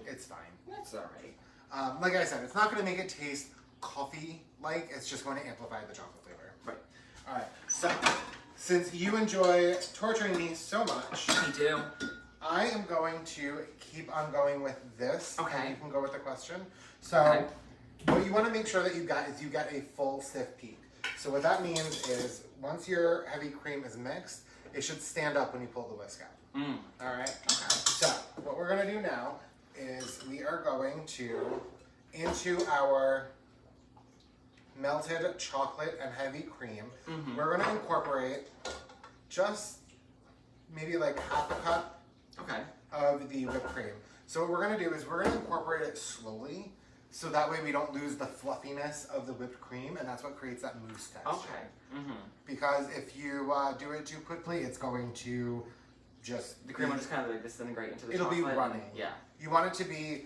[SPEAKER 1] It's fine.
[SPEAKER 2] That's alright.
[SPEAKER 1] Like I said, it's not going to make it taste coffee-like. It's just going to amplify the chocolate flavor.
[SPEAKER 2] Right.
[SPEAKER 1] All right. So, since you enjoy torturing me so much,
[SPEAKER 2] Me too.
[SPEAKER 1] I am going to keep on going with this.
[SPEAKER 2] Okay.
[SPEAKER 1] And you can go with the question. So,
[SPEAKER 2] Okay.
[SPEAKER 1] what you want to make sure that you got is you get a full stiff peak. So what that means is once your heavy cream is mixed, it should stand up when you pull the whisk out. All right.
[SPEAKER 2] Okay.
[SPEAKER 1] So what we're gonna do now is we are going to into our melted chocolate and heavy cream. We're gonna incorporate just maybe like half a cup of the whipped cream. So what we're gonna do is we're gonna incorporate it slowly, so that way we don't lose the fluffiness of the whipped cream, and that's what creates that mousse texture.
[SPEAKER 2] Okay.
[SPEAKER 1] Because if you do it too quickly, it's going to just...
[SPEAKER 2] The cream will just kind of like disintegrate into the
[SPEAKER 1] It'll
[SPEAKER 2] chocolate.
[SPEAKER 1] be running.
[SPEAKER 2] Yeah.
[SPEAKER 1] You want it to be...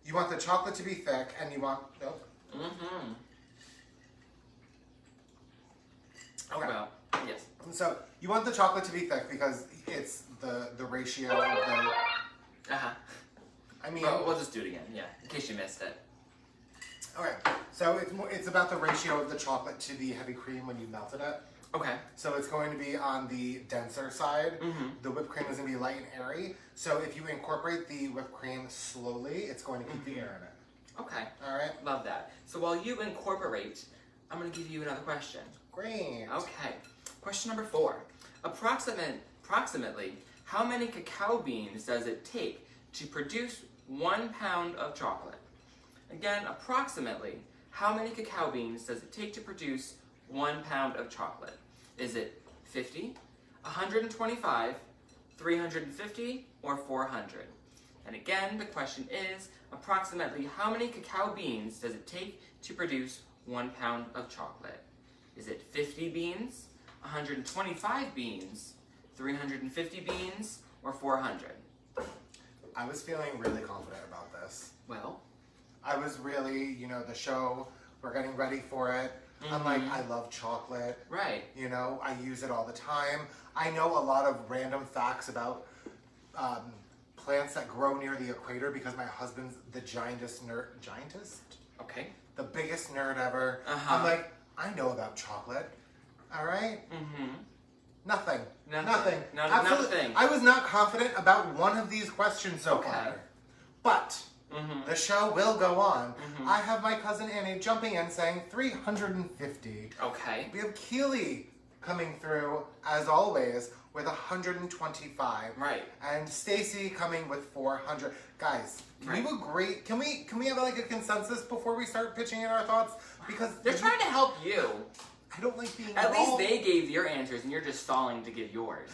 [SPEAKER 1] You want the chocolate to be thick, and you want... Nope. Okay.
[SPEAKER 2] Well, yes.
[SPEAKER 1] So, you want the chocolate to be thick because it's the ratio of the... I mean...
[SPEAKER 2] Well, we'll just do it again, yeah, in case you missed it.
[SPEAKER 1] Okay, so it's about the ratio of the chocolate to the heavy cream when you melted it.
[SPEAKER 2] Okay.
[SPEAKER 1] So it's going to be on the denser side. The whipped cream is going to be light and airy. So if you incorporate the whipped cream slowly, it's going to keep the air in it.
[SPEAKER 2] Okay.
[SPEAKER 1] All right?
[SPEAKER 2] Love that. So while you incorporate, I'm going to give you another question.
[SPEAKER 1] Great.
[SPEAKER 2] Okay. Question number 4. Approximately, how many cacao beans does it take to produce 1 pound of chocolate? Again, approximately, how many cacao beans does it take to produce 1 pound of chocolate? Is it 50, 125, 350, or 400? And again, the question is, approximately how many cacao beans does it take to produce 1 pound of chocolate? Is it 50 beans, 125 beans, 350 beans, or 400?
[SPEAKER 1] I was feeling really confident about this.
[SPEAKER 2] Well,
[SPEAKER 1] I was really, the show, we're getting ready for it. I'm like, I love chocolate.
[SPEAKER 2] right.
[SPEAKER 1] I use it all the time. I know a lot of random facts about plants that grow near the equator because my husband's the giantest nerd. Giantest?
[SPEAKER 2] Okay.
[SPEAKER 1] The biggest nerd ever. I'm like, I know about chocolate. All right? Nothing.
[SPEAKER 2] Nothing.
[SPEAKER 1] Absolutely. I was not confident about one of these questions so far. But the show will go on. I have my cousin Annie jumping in saying 350.
[SPEAKER 2] Okay.
[SPEAKER 1] We have Keely coming through, as always, with 125.
[SPEAKER 2] Right.
[SPEAKER 1] And Stacy coming with 400. Guys, can
[SPEAKER 2] Right.
[SPEAKER 1] you agree? Can we have like a consensus before we start pitching in our thoughts? Because
[SPEAKER 2] They're trying to help you.
[SPEAKER 1] I don't like being
[SPEAKER 2] At
[SPEAKER 1] wrong.
[SPEAKER 2] least they gave your answers, and you're just stalling to give yours.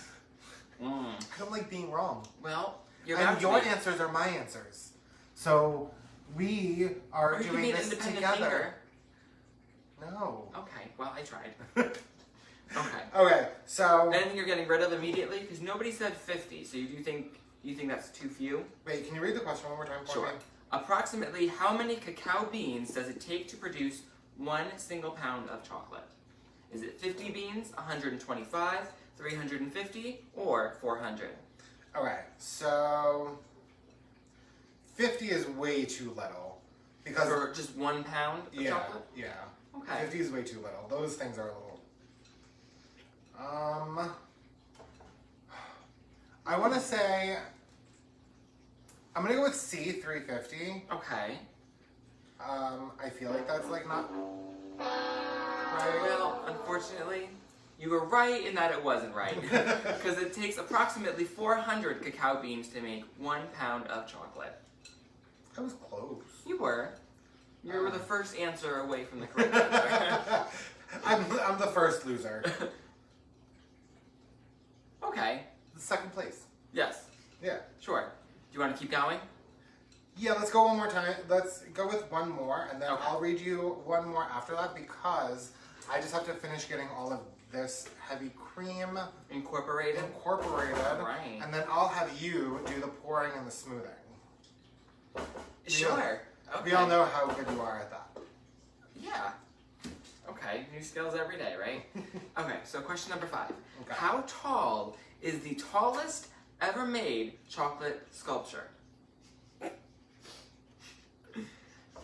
[SPEAKER 1] I don't like being wrong.
[SPEAKER 2] Well, you're
[SPEAKER 1] And
[SPEAKER 2] about
[SPEAKER 1] your
[SPEAKER 2] to be.
[SPEAKER 1] answers are my answers. So we are
[SPEAKER 2] Or you can
[SPEAKER 1] doing
[SPEAKER 2] be an
[SPEAKER 1] this
[SPEAKER 2] independent
[SPEAKER 1] together.
[SPEAKER 2] thinker.
[SPEAKER 1] No.
[SPEAKER 2] Okay, well, I tried. Okay.
[SPEAKER 1] Okay, so
[SPEAKER 2] Anything you're getting rid of immediately? Because nobody said 50, so you think that's too few?
[SPEAKER 1] wait, can you read the question one more time for
[SPEAKER 2] Sure.
[SPEAKER 1] me?
[SPEAKER 2] Approximately how many cacao beans does it take to produce 1 single pound of chocolate? Is it 50 beans, 125, 350, or 400?
[SPEAKER 1] Okay, so 50 is way too little because
[SPEAKER 2] For just 1 pound of
[SPEAKER 1] yeah,
[SPEAKER 2] chocolate?
[SPEAKER 1] yeah.
[SPEAKER 2] Okay.
[SPEAKER 1] 50 is way too little. Those things are a little. I want to say I'm gonna go with C 350.
[SPEAKER 2] Okay.
[SPEAKER 1] I feel like that's like not right.
[SPEAKER 2] Well, unfortunately, you were right in that it wasn't right. Because it takes approximately 400 cacao beans to make 1 pound of chocolate.
[SPEAKER 1] I was close.
[SPEAKER 2] You were. You were the first answer away from the correct answer.
[SPEAKER 1] I'm the first loser.
[SPEAKER 2] Okay.
[SPEAKER 1] Second place.
[SPEAKER 2] Yes.
[SPEAKER 1] Yeah.
[SPEAKER 2] Sure. Do you want to keep going?
[SPEAKER 1] Yeah, let's go one more time. Let's go with one more, and then
[SPEAKER 2] Okay.
[SPEAKER 1] I'll read you one more after that because I just have to finish getting all of this heavy cream
[SPEAKER 2] Incorporated?
[SPEAKER 1] incorporated.
[SPEAKER 2] Right.
[SPEAKER 1] And then I'll have you do the pouring and the smoothing.
[SPEAKER 2] Sure. Okay.
[SPEAKER 1] We all know how good you are at that.
[SPEAKER 2] Yeah. Okay. New skills every day, right? Okay. So question number 5.
[SPEAKER 1] Okay.
[SPEAKER 2] How tall is the tallest ever made chocolate sculpture?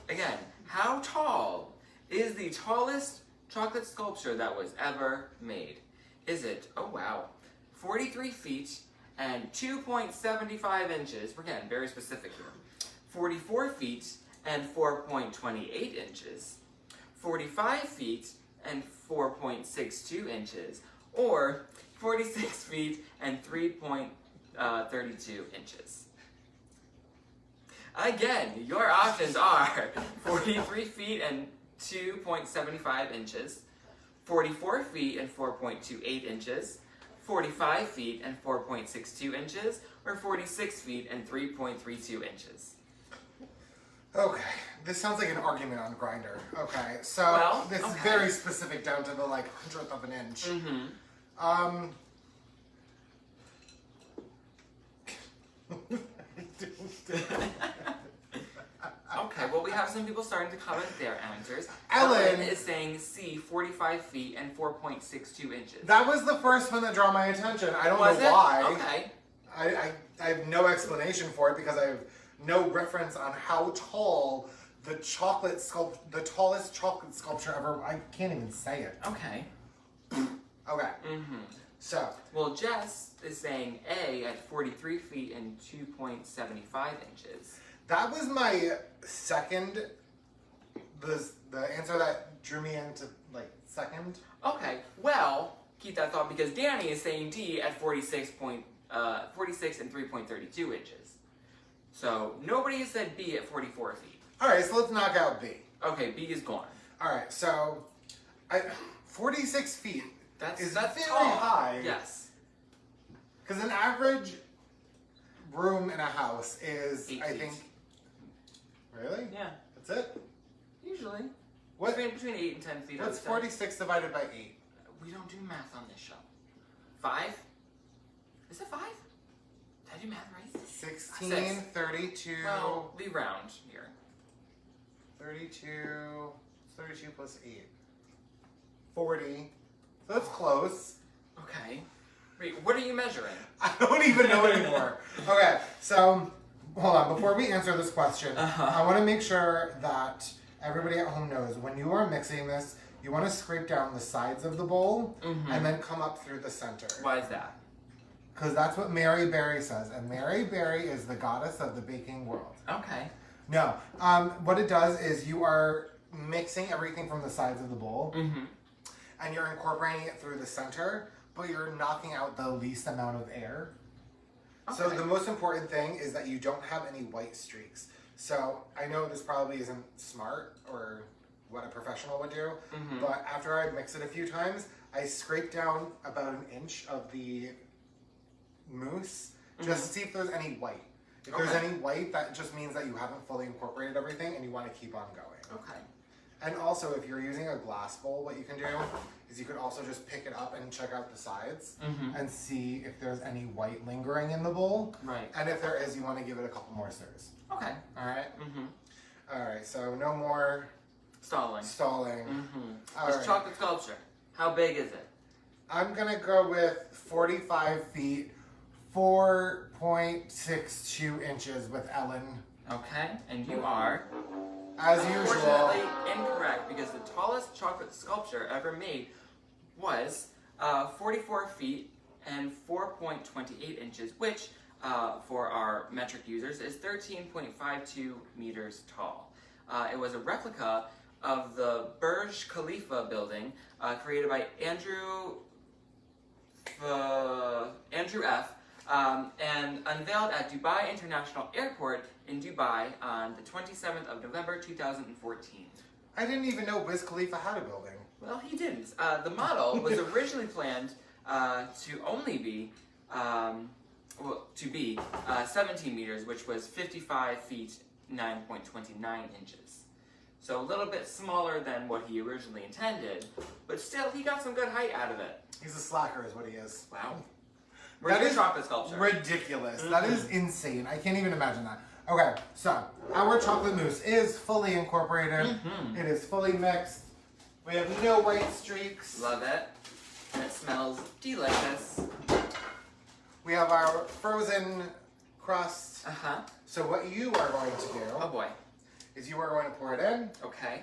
[SPEAKER 2] Again, how tall is the tallest chocolate sculpture that was ever made? Is it, oh wow, 43 feet and 2.75 inches, we're getting very specific here, 44 feet and 4.28 inches, 45 feet and 4.62 inches, or 46 feet and 3.32 inches? Again, your options are 43 feet and 2.75 inches, 44 feet and 4.28 inches, 45 feet and 4.62 inches, or 46 feet and 3.32 inches.
[SPEAKER 1] Okay, this sounds like an argument on Grindr. Okay, so
[SPEAKER 2] Well,
[SPEAKER 1] this is
[SPEAKER 2] okay.
[SPEAKER 1] very specific down to the like 100th of an inch.
[SPEAKER 2] Mm-hmm. Okay, well, we have some people starting to comment their answers.
[SPEAKER 1] Ellen
[SPEAKER 2] is saying C, 45 feet and 4.62 inches.
[SPEAKER 1] That was the first one that drew my attention. I don't
[SPEAKER 2] Was
[SPEAKER 1] know
[SPEAKER 2] it?
[SPEAKER 1] why.
[SPEAKER 2] Okay.
[SPEAKER 1] I have no explanation for it because I have no reference on how tall the the tallest chocolate sculpture ever. I can't even say it.
[SPEAKER 2] Okay.
[SPEAKER 1] Okay,
[SPEAKER 2] Mm-hmm.
[SPEAKER 1] so
[SPEAKER 2] Well, Jess is saying A at 43 feet and 2.75 inches.
[SPEAKER 1] that was my second. The answer that drew me into like second.
[SPEAKER 2] Okay, well, keep that thought because Danny is saying D at 46 and 3.32 inches. So nobody has said B at 44 feet.
[SPEAKER 1] All right, so let's knock out B.
[SPEAKER 2] Okay, B is gone.
[SPEAKER 1] All right, so 46 feet
[SPEAKER 2] That's
[SPEAKER 1] is
[SPEAKER 2] that's
[SPEAKER 1] very
[SPEAKER 2] tall.
[SPEAKER 1] high.
[SPEAKER 2] Yes.
[SPEAKER 1] Because an average room in a house is,
[SPEAKER 2] 8
[SPEAKER 1] I
[SPEAKER 2] feet.
[SPEAKER 1] think. Really?
[SPEAKER 2] Yeah.
[SPEAKER 1] That's it?
[SPEAKER 2] Usually.
[SPEAKER 1] What?
[SPEAKER 2] Between 8 and 10 feet. I
[SPEAKER 1] What's
[SPEAKER 2] would say.
[SPEAKER 1] 46 divided by 8?
[SPEAKER 2] We don't do math on this show. 5? Is it 5? Did I do math right?
[SPEAKER 1] 16,
[SPEAKER 2] 6.
[SPEAKER 1] 32,
[SPEAKER 2] Well, we round here.
[SPEAKER 1] 32, 32 plus 8. 40. So that's close.
[SPEAKER 2] Okay. Wait, what are you measuring?
[SPEAKER 1] I don't even know anymore. Okay, so hold on. Before we answer this question, I want to make sure that everybody at home knows when you are mixing this, you want to scrape down the sides of the bowl and then come up through the center.
[SPEAKER 2] Why is that?
[SPEAKER 1] Because that's what Mary Berry says. And Mary Berry is the goddess of the baking world.
[SPEAKER 2] Okay.
[SPEAKER 1] No. What it does is you are mixing everything from the sides of the bowl and you're incorporating it through the center. but you're knocking out the least amount of air.
[SPEAKER 2] Okay.
[SPEAKER 1] So the most important thing is that you don't have any white streaks. So I know this probably isn't smart or what a professional would do, but after I mix it a few times, I scrape down about an inch of the mousse just to see if there's any white. If there's any white, that just means that you haven't fully incorporated everything and you want to keep on going.
[SPEAKER 2] Okay.
[SPEAKER 1] And also, if you're using a glass bowl, what you can do is you could also just pick it up and check out the sides and see if there's any white lingering in the bowl.
[SPEAKER 2] Right.
[SPEAKER 1] And if there is, you want to give it a couple more stirs.
[SPEAKER 2] Okay.
[SPEAKER 1] All right? All right, so no more
[SPEAKER 2] Stalling.
[SPEAKER 1] All
[SPEAKER 2] This
[SPEAKER 1] right.
[SPEAKER 2] chocolate sculpture, how big is it?
[SPEAKER 1] I'm going to go with 45 feet, 4.62 inches with Ellen.
[SPEAKER 2] Okay, and you are
[SPEAKER 1] As usual.
[SPEAKER 2] unfortunately incorrect because the tallest chocolate sculpture ever made was 44 feet and 4.28 inches, which for our metric users is 13.52 meters tall. It was a replica of the Burj Khalifa building created by Andrew F. And unveiled at Dubai International Airport in Dubai on the 27th of November 2014.
[SPEAKER 1] I didn't even know Wiz Khalifa had a building.
[SPEAKER 2] Well, he didn't. The model was originally planned to only be 17 meters, which was 55 feet 9.29 inches. So a little bit smaller than what he originally intended, but still he got some good height out of it.
[SPEAKER 1] He's a slacker is what he is.
[SPEAKER 2] Wow. Where's
[SPEAKER 1] That
[SPEAKER 2] your
[SPEAKER 1] is
[SPEAKER 2] chocolate sculpture?
[SPEAKER 1] ridiculous. That is insane. I can't even imagine that. Okay, so our chocolate mousse is fully incorporated. It is fully mixed. We have no white streaks.
[SPEAKER 2] Love it. And it smells delicious.
[SPEAKER 1] We have our frozen crust.
[SPEAKER 2] Uh-huh.
[SPEAKER 1] So what you are going to do
[SPEAKER 2] Oh boy.
[SPEAKER 1] is you are going to pour it in,
[SPEAKER 2] Okay.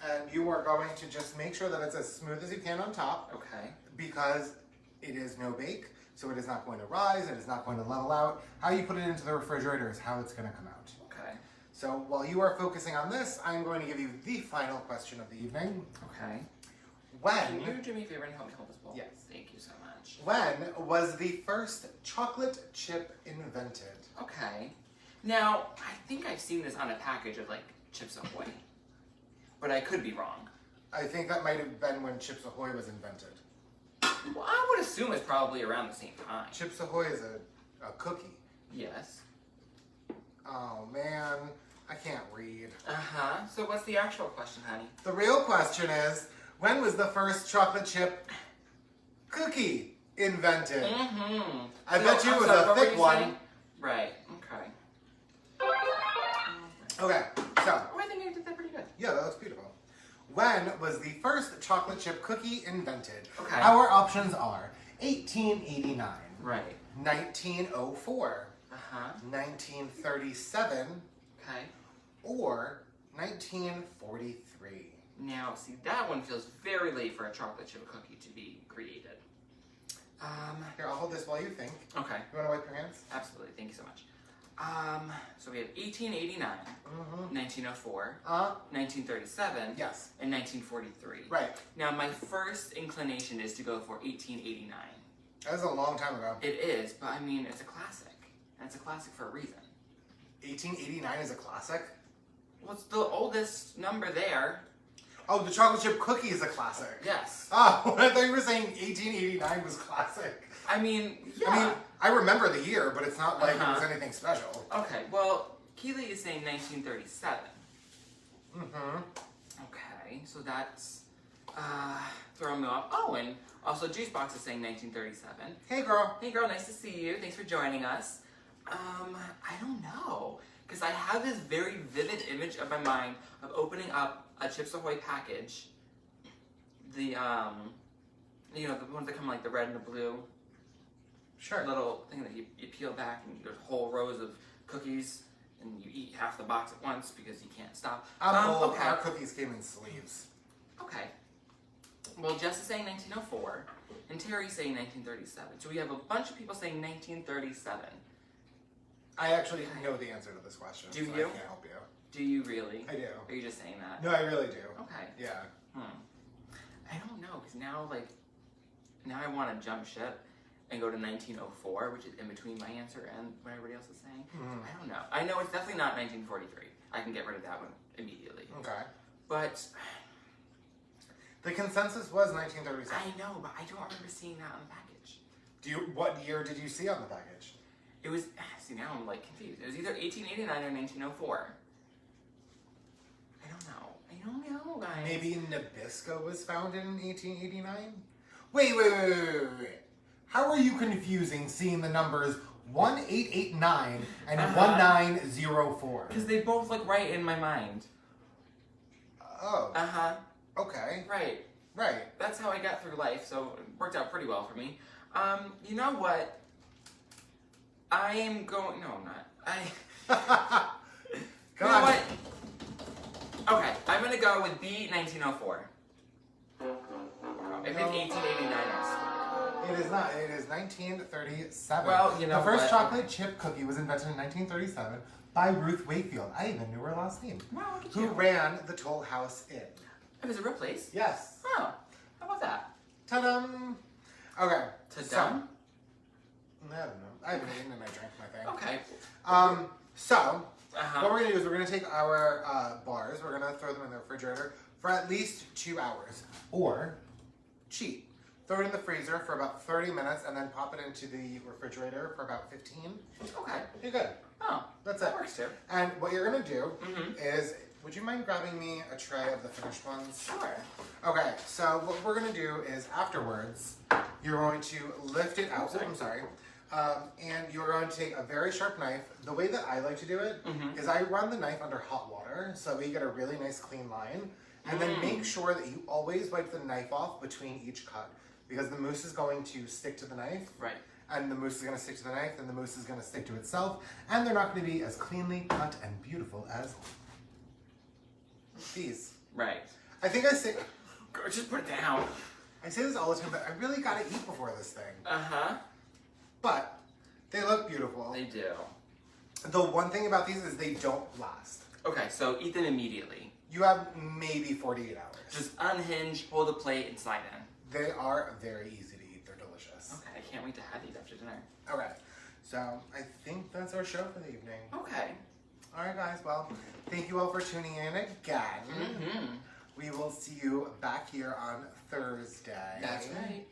[SPEAKER 1] and you are going to just make sure that it's as smooth as you can on top,
[SPEAKER 2] Okay.
[SPEAKER 1] because it is no bake, so it is not going to rise, it is not going to level out. How you put it into the refrigerator is how it's going to come out.
[SPEAKER 2] Okay.
[SPEAKER 1] So while you are focusing on this, I'm going to give you the final question of the evening.
[SPEAKER 2] Okay. Can you
[SPEAKER 1] When,
[SPEAKER 2] do me a favor and help me hold this bowl?
[SPEAKER 1] Yes.
[SPEAKER 2] Thank you so much.
[SPEAKER 1] when was the first chocolate chip invented?
[SPEAKER 2] Okay. Now, I think I've seen this on a package of like Chips Ahoy, but I could be wrong.
[SPEAKER 1] I think that might have been when Chips Ahoy was invented.
[SPEAKER 2] Well, I would assume it's probably around the same time.
[SPEAKER 1] Chips Ahoy is a cookie.
[SPEAKER 2] Yes.
[SPEAKER 1] Oh man, I can't read.
[SPEAKER 2] Uh-huh. So what's the actual question, honey?
[SPEAKER 1] The real question is, when was the first chocolate chip cookie invented?
[SPEAKER 2] Mm-hmm.
[SPEAKER 1] I bet you it was a thick one.
[SPEAKER 2] Right. Okay.
[SPEAKER 1] Okay, so,
[SPEAKER 2] Oh, I think I did that pretty good.
[SPEAKER 1] yeah, that looks beautiful. When was the first chocolate chip cookie invented?
[SPEAKER 2] Okay.
[SPEAKER 1] Our options are 1889,
[SPEAKER 2] Right.
[SPEAKER 1] 1904,
[SPEAKER 2] Uh-huh.
[SPEAKER 1] 1937,
[SPEAKER 2] Okay.
[SPEAKER 1] or 1943.
[SPEAKER 2] Now, see, that one feels very late for a chocolate chip cookie to be created.
[SPEAKER 1] Here, I'll hold this while you think.
[SPEAKER 2] Okay.
[SPEAKER 1] You want to wipe your hands?
[SPEAKER 2] Absolutely. Thank you so much. So we have 1889, 1904, 1937,
[SPEAKER 1] Yes.
[SPEAKER 2] and 1943.
[SPEAKER 1] Right.
[SPEAKER 2] Now, my first inclination is to go for 1889.
[SPEAKER 1] That was a long time ago.
[SPEAKER 2] It is, but I mean, it's a classic. And it's a classic for a reason.
[SPEAKER 1] 1889 is a classic?
[SPEAKER 2] What's the oldest number there?
[SPEAKER 1] Oh, the chocolate chip cookie is a classic.
[SPEAKER 2] Yes.
[SPEAKER 1] Oh, I thought you were saying 1889 was classic.
[SPEAKER 2] I mean, yeah.
[SPEAKER 1] I mean, I remember the year, but it's not like it was
[SPEAKER 2] Uh-huh.
[SPEAKER 1] anything special.
[SPEAKER 2] Okay, well, Keely is saying 1937.
[SPEAKER 1] Mm-hmm.
[SPEAKER 2] Okay, so that's throwing me off. Oh, and also Juicebox is saying 1937.
[SPEAKER 1] Hey, girl.
[SPEAKER 2] Hey girl, nice to see you. Thanks for joining us. I don't know. Because I have this very vivid image of my mind of opening up a Chips Ahoy package. The, you know, the ones that come like the red and the blue.
[SPEAKER 1] Sure.
[SPEAKER 2] Little thing that you peel back and there's whole rows of cookies and you eat half the box at once because you can't stop.
[SPEAKER 1] Okay.
[SPEAKER 2] Okay.
[SPEAKER 1] Our cookies came in sleeves.
[SPEAKER 2] Okay. Well, Jess is saying 1904 and Terry's saying 1937. So we have a bunch of people saying 1937.
[SPEAKER 1] I actually know the answer to this question.
[SPEAKER 2] Do
[SPEAKER 1] so
[SPEAKER 2] you?
[SPEAKER 1] I can't help you.
[SPEAKER 2] Do you really?
[SPEAKER 1] I do.
[SPEAKER 2] Or are you just saying that?
[SPEAKER 1] No, I really do.
[SPEAKER 2] Okay.
[SPEAKER 1] Yeah.
[SPEAKER 2] I don't know, because now, like, now I want to jump ship and go to 1904, which is in between my answer and what everybody else is saying. I don't know. I know it's definitely not 1943. I can get rid of that one immediately.
[SPEAKER 1] Okay.
[SPEAKER 2] But
[SPEAKER 1] the consensus was 1937.
[SPEAKER 2] I know, but I don't remember seeing that on the package.
[SPEAKER 1] What year did you see on the package?
[SPEAKER 2] It was, see now I'm like confused. It was either 1889 or 1904. I don't know, guys.
[SPEAKER 1] Maybe Nabisco was founded in 1889? Wait. How are you confusing seeing the numbers 1889 and 1904?
[SPEAKER 2] Because they both look right in my mind.
[SPEAKER 1] Oh.
[SPEAKER 2] Uh-huh.
[SPEAKER 1] Okay.
[SPEAKER 2] Right. That's how I got through life, so it worked out pretty well for me. You know what? I am going... No, I'm not.
[SPEAKER 1] Come
[SPEAKER 2] you
[SPEAKER 1] on.
[SPEAKER 2] know what? Okay, I'm gonna go with B, 1904. If it's 1889, I
[SPEAKER 1] It is not. It is 1937.
[SPEAKER 2] Well, you know
[SPEAKER 1] the first
[SPEAKER 2] what?
[SPEAKER 1] chocolate chip cookie was invented in 1937 by Ruth Wakefield. I even knew her last name.
[SPEAKER 2] Wow, look at
[SPEAKER 1] Who
[SPEAKER 2] you.
[SPEAKER 1] ran the Toll House Inn.
[SPEAKER 2] It was a real place?
[SPEAKER 1] Yes.
[SPEAKER 2] Oh, how about that?
[SPEAKER 1] Ta-dum. Okay.
[SPEAKER 2] Ta-dum?
[SPEAKER 1] I don't know. I haven't eaten and I drank my thing.
[SPEAKER 2] Okay.
[SPEAKER 1] So, what we're going to do is we're going to take our bars, we're going to throw them in the refrigerator for at least 2 hours. Or, cheat. Throw it in the freezer for about 30 minutes and then pop it into the refrigerator for about 15.
[SPEAKER 2] Okay.
[SPEAKER 1] You're good.
[SPEAKER 2] Oh,
[SPEAKER 1] That's
[SPEAKER 2] that
[SPEAKER 1] it.
[SPEAKER 2] works too.
[SPEAKER 1] And what you're going to do is, would you mind grabbing me a tray of the finished ones?
[SPEAKER 2] Sure.
[SPEAKER 1] Okay, so what we're going to do is afterwards, you're going to lift it out. I'm sorry. And you're going to take a very sharp knife. The way that I like to do it is I run the knife under hot water so we get a really nice clean line. And then make sure that you always wipe the knife off between each cut because the mousse is going to stick to the knife.
[SPEAKER 2] Right.
[SPEAKER 1] And the mousse is going to stick to the knife, and the mousse is going to stick to itself. And they're not going to be as cleanly cut and beautiful as these.
[SPEAKER 2] Right.
[SPEAKER 1] I think I say...
[SPEAKER 2] Just put it down.
[SPEAKER 1] I say this all the time, but I really got to eat before this thing.
[SPEAKER 2] Uh-huh.
[SPEAKER 1] But they look beautiful.
[SPEAKER 2] They do.
[SPEAKER 1] The one thing about these is they don't last.
[SPEAKER 2] Okay, so eat them immediately.
[SPEAKER 1] You have maybe 48 hours.
[SPEAKER 2] Just unhinge, hold a plate, and slide in.
[SPEAKER 1] They are very easy to eat. They're delicious.
[SPEAKER 2] Okay, I can't wait to have these after dinner.
[SPEAKER 1] Okay. So I think that's our show for the evening.
[SPEAKER 2] Okay.
[SPEAKER 1] All right, guys. Well, thank you all for tuning in again. We will see you back here on Thursday.
[SPEAKER 2] That's right.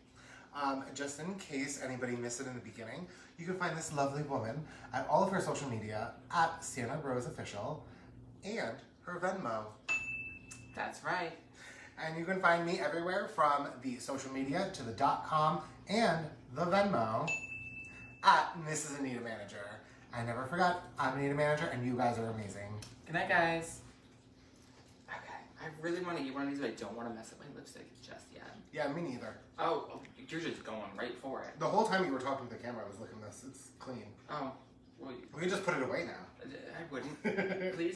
[SPEAKER 1] Just in case anybody missed it in the beginning, you can find this lovely woman at all of her social media at Santa Rose Official and her Venmo.
[SPEAKER 2] That's right.
[SPEAKER 1] And you can find me everywhere from the social media to the .com and the Venmo at Mrs. Anita Manager. I never forgot, I'm Anita Manager and you guys are amazing.
[SPEAKER 2] Good night, guys. Okay, I really want to eat one of these, but I don't want to mess up my lipstick just yet.
[SPEAKER 1] Yeah, me neither.
[SPEAKER 2] Oh, you're just going right for it.
[SPEAKER 1] The whole time you were talking to the camera, I was looking at this. It's clean.
[SPEAKER 2] Oh, well,
[SPEAKER 1] We can just put it away now.
[SPEAKER 2] I wouldn't. Please.